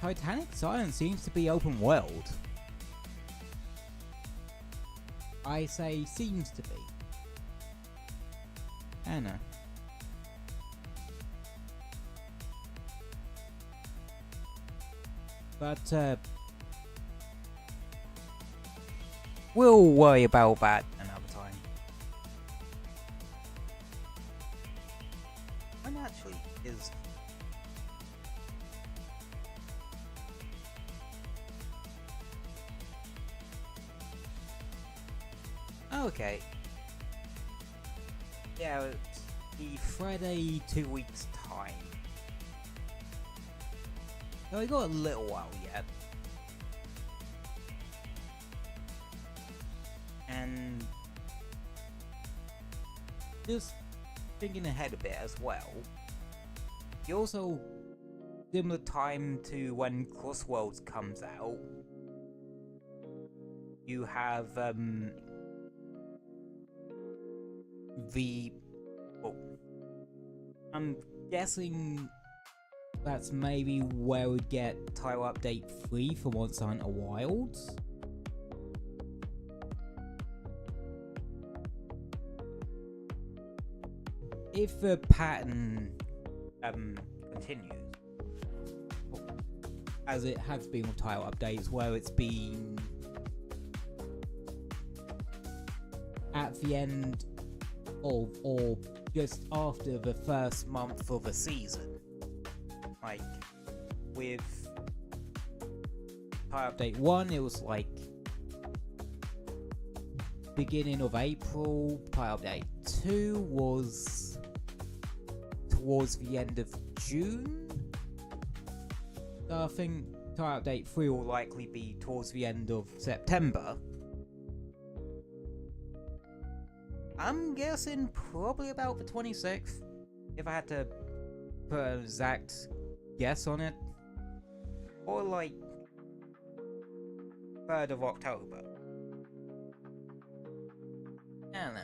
Titanic Scion seems to be open world. I say seems to be. I know. But we'll worry about that another time. When actually is okay. Yeah, it's the Friday 2 weeks time. So we got a little while yet. And just thinking ahead a bit as well, you also, similar time to when Crossworlds comes out, you have I'm guessing that's maybe where we'd get Title Update 3 for Monster Hunter Wilds. If the pattern continues, as it has been with title updates, where it's been at the end of or just after the first month of a season. Like with title update 1, it was like beginning of April. Title update 2 was towards the end of June. So I think title update 3 will likely be towards the end of September. I'm guessing probably about the 26th, if I had to put an exact guess on it. Or like 3rd of October. I don't know.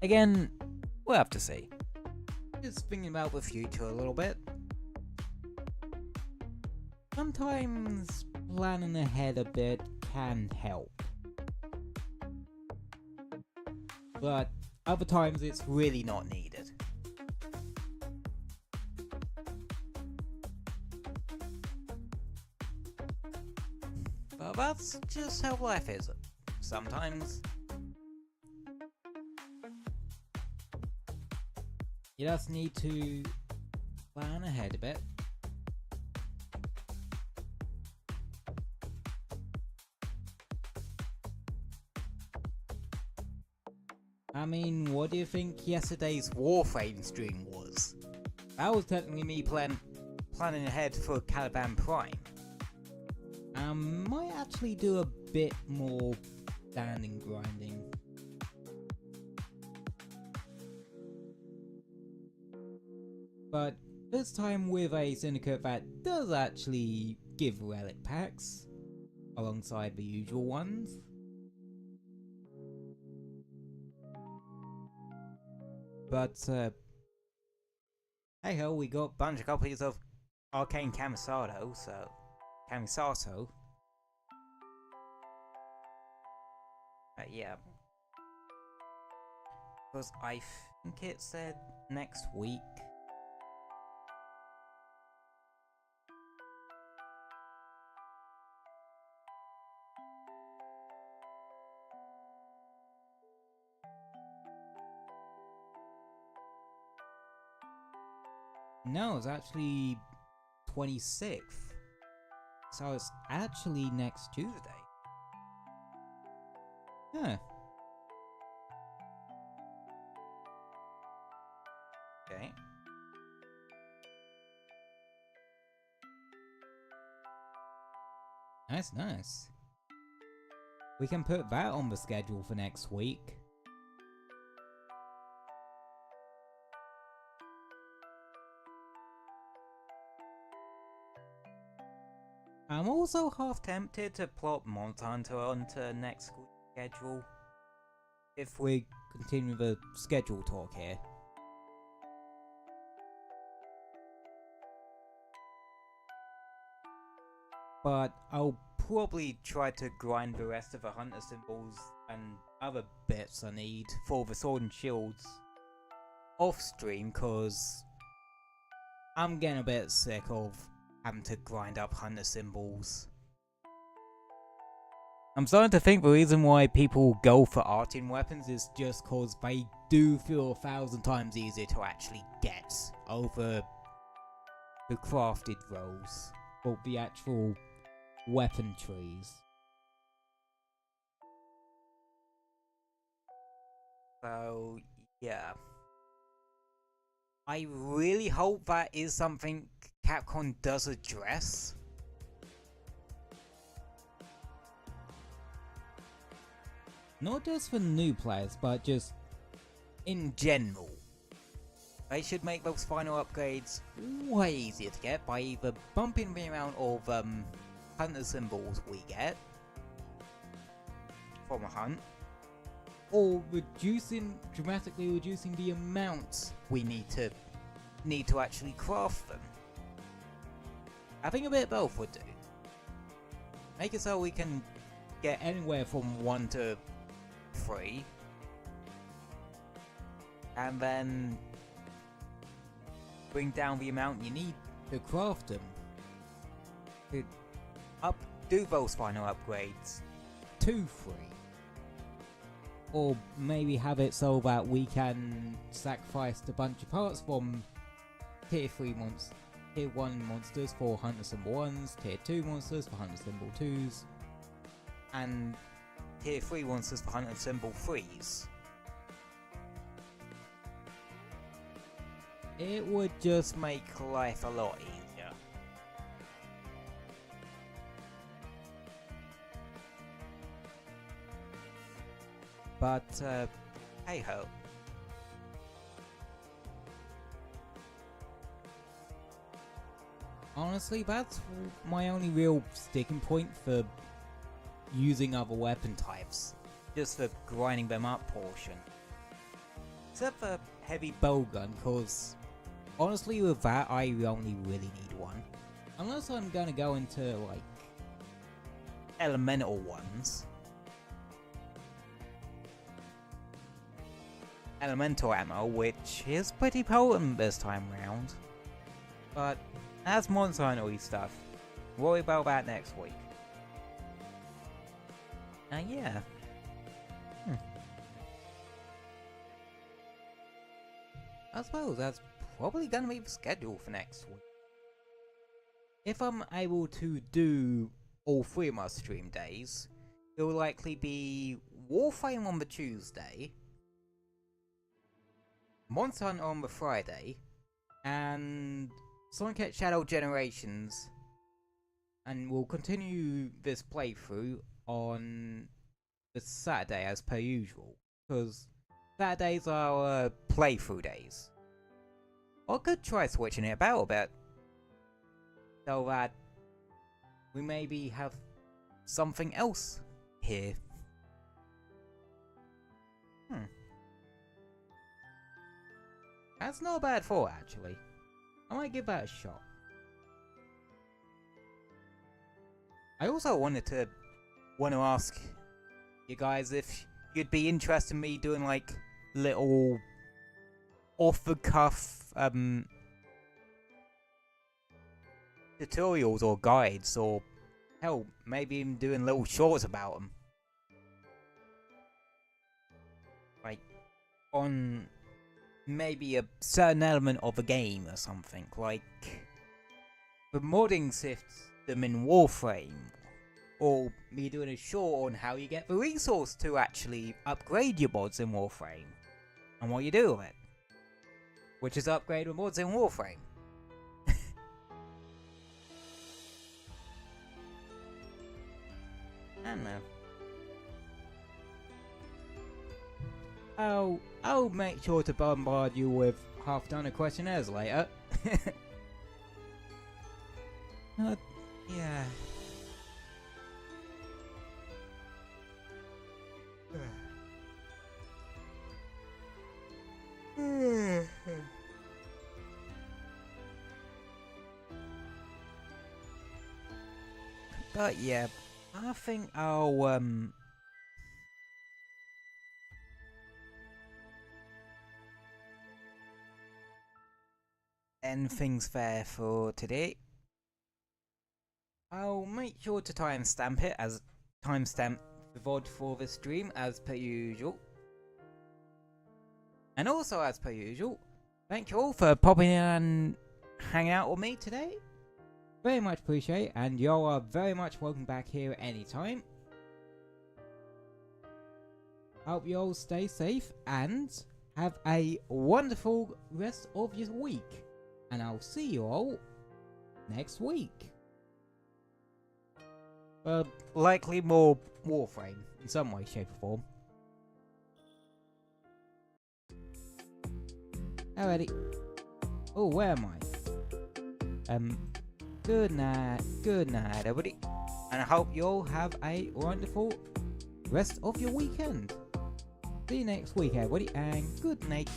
Again, we'll have to see. Just thinking about the future a little bit. Sometimes planning ahead a bit can help. But other times it's really not needed. But that's just how life is. Sometimes you just need to plan ahead a bit. I mean, what do you think yesterday's Warframe stream was? That was technically me planning ahead for Caliban Prime. Might actually do a bit more standing grinding. but this time with a syndicate that does actually give relic packs alongside the usual ones. But hey ho, we got a bunch of copies of Arcane Camisato, yeah. Because I think it said next week. No, it's actually 26th. So it's actually next Tuesday. Huh. Okay. Nice. We can put that on the schedule for next week. I'm also half tempted to plot Monster Hunter onto next week's schedule, if we continue the schedule talk here. But I'll probably try to grind the rest of the hunter symbols and other bits I need for the sword and shields off stream, cause I'm getting a bit sick of having to grind up hunter symbols. I'm starting to think the reason why people go for arting weapons is just cause they do feel 1,000 times easier to actually get over the crafted roles or the actual weapon trees. So yeah, I really hope that is something Capcom does address. Not just for new players, but just in general. They should make those final upgrades way easier to get by either bumping the amount of hunter symbols we get from a hunt, or dramatically reducing the amount we need to actually craft them. I think a bit of both would do. Make it so we can get anywhere from 1 to 3, and then bring down the amount you need to craft them. To do those final upgrades to 3. Or maybe have it so that we can sacrifice a bunch of parts from tier 1 monsters for hunter symbol 1s, tier 2 monsters for hunter symbol 2s, and tier 3 monsters for hunter symbol 3s. It would just make life a lot easier. But, hey ho. Honestly, that's my only real sticking point for using other weapon types. Just the grinding them up portion. Except for heavy bowgun, cause honestly with that I only really need one. Unless I'm gonna go into like elemental ones. Elemental ammo, which is pretty potent this time round. But that's Monster Hunter-y stuff. Worry about that next week. Yeah. I suppose that's probably gonna be the schedule for next week. If I'm able to do all 3 of my stream days, it will likely be Warframe on the Tuesday, Monster Hunter on the Friday, and Sonic X Shadow Generations, and we'll continue this playthrough on the Saturday as per usual, because Saturdays are playthrough days I could try switching it about a bit, so that we maybe have something else here. That's not a bad thought, actually. I might give that a shot. I also wanted to ask you guys if you'd be interested in me doing like little off the cuff tutorials or guides, or hell, maybe even doing little shorts about them. Like on maybe a certain element of a game or something, like the modding system in Warframe, or me doing a short on how you get the resource to actually upgrade your mods in Warframe, and what you do with it, which is upgrade the mods in Warframe. I don't know. I'll make sure to bombard you with half-done questionnaires later. Yeah. But yeah, I think I'll end things there for today. I'll make sure to timestamp it as timestamp the VOD for the stream as per usual. And also as per usual, thank you all for popping in and hanging out with me today. Very much appreciate, and y'all are very much welcome back here at any time. Hope you all stay safe and have a wonderful rest of your week. And I'll see you all next week. Likely more Warframe in some way, shape or form. Alrighty. Oh, where am I? Good night, everybody. And I hope you all have a wonderful rest of your weekend. See you next week, everybody, and good night.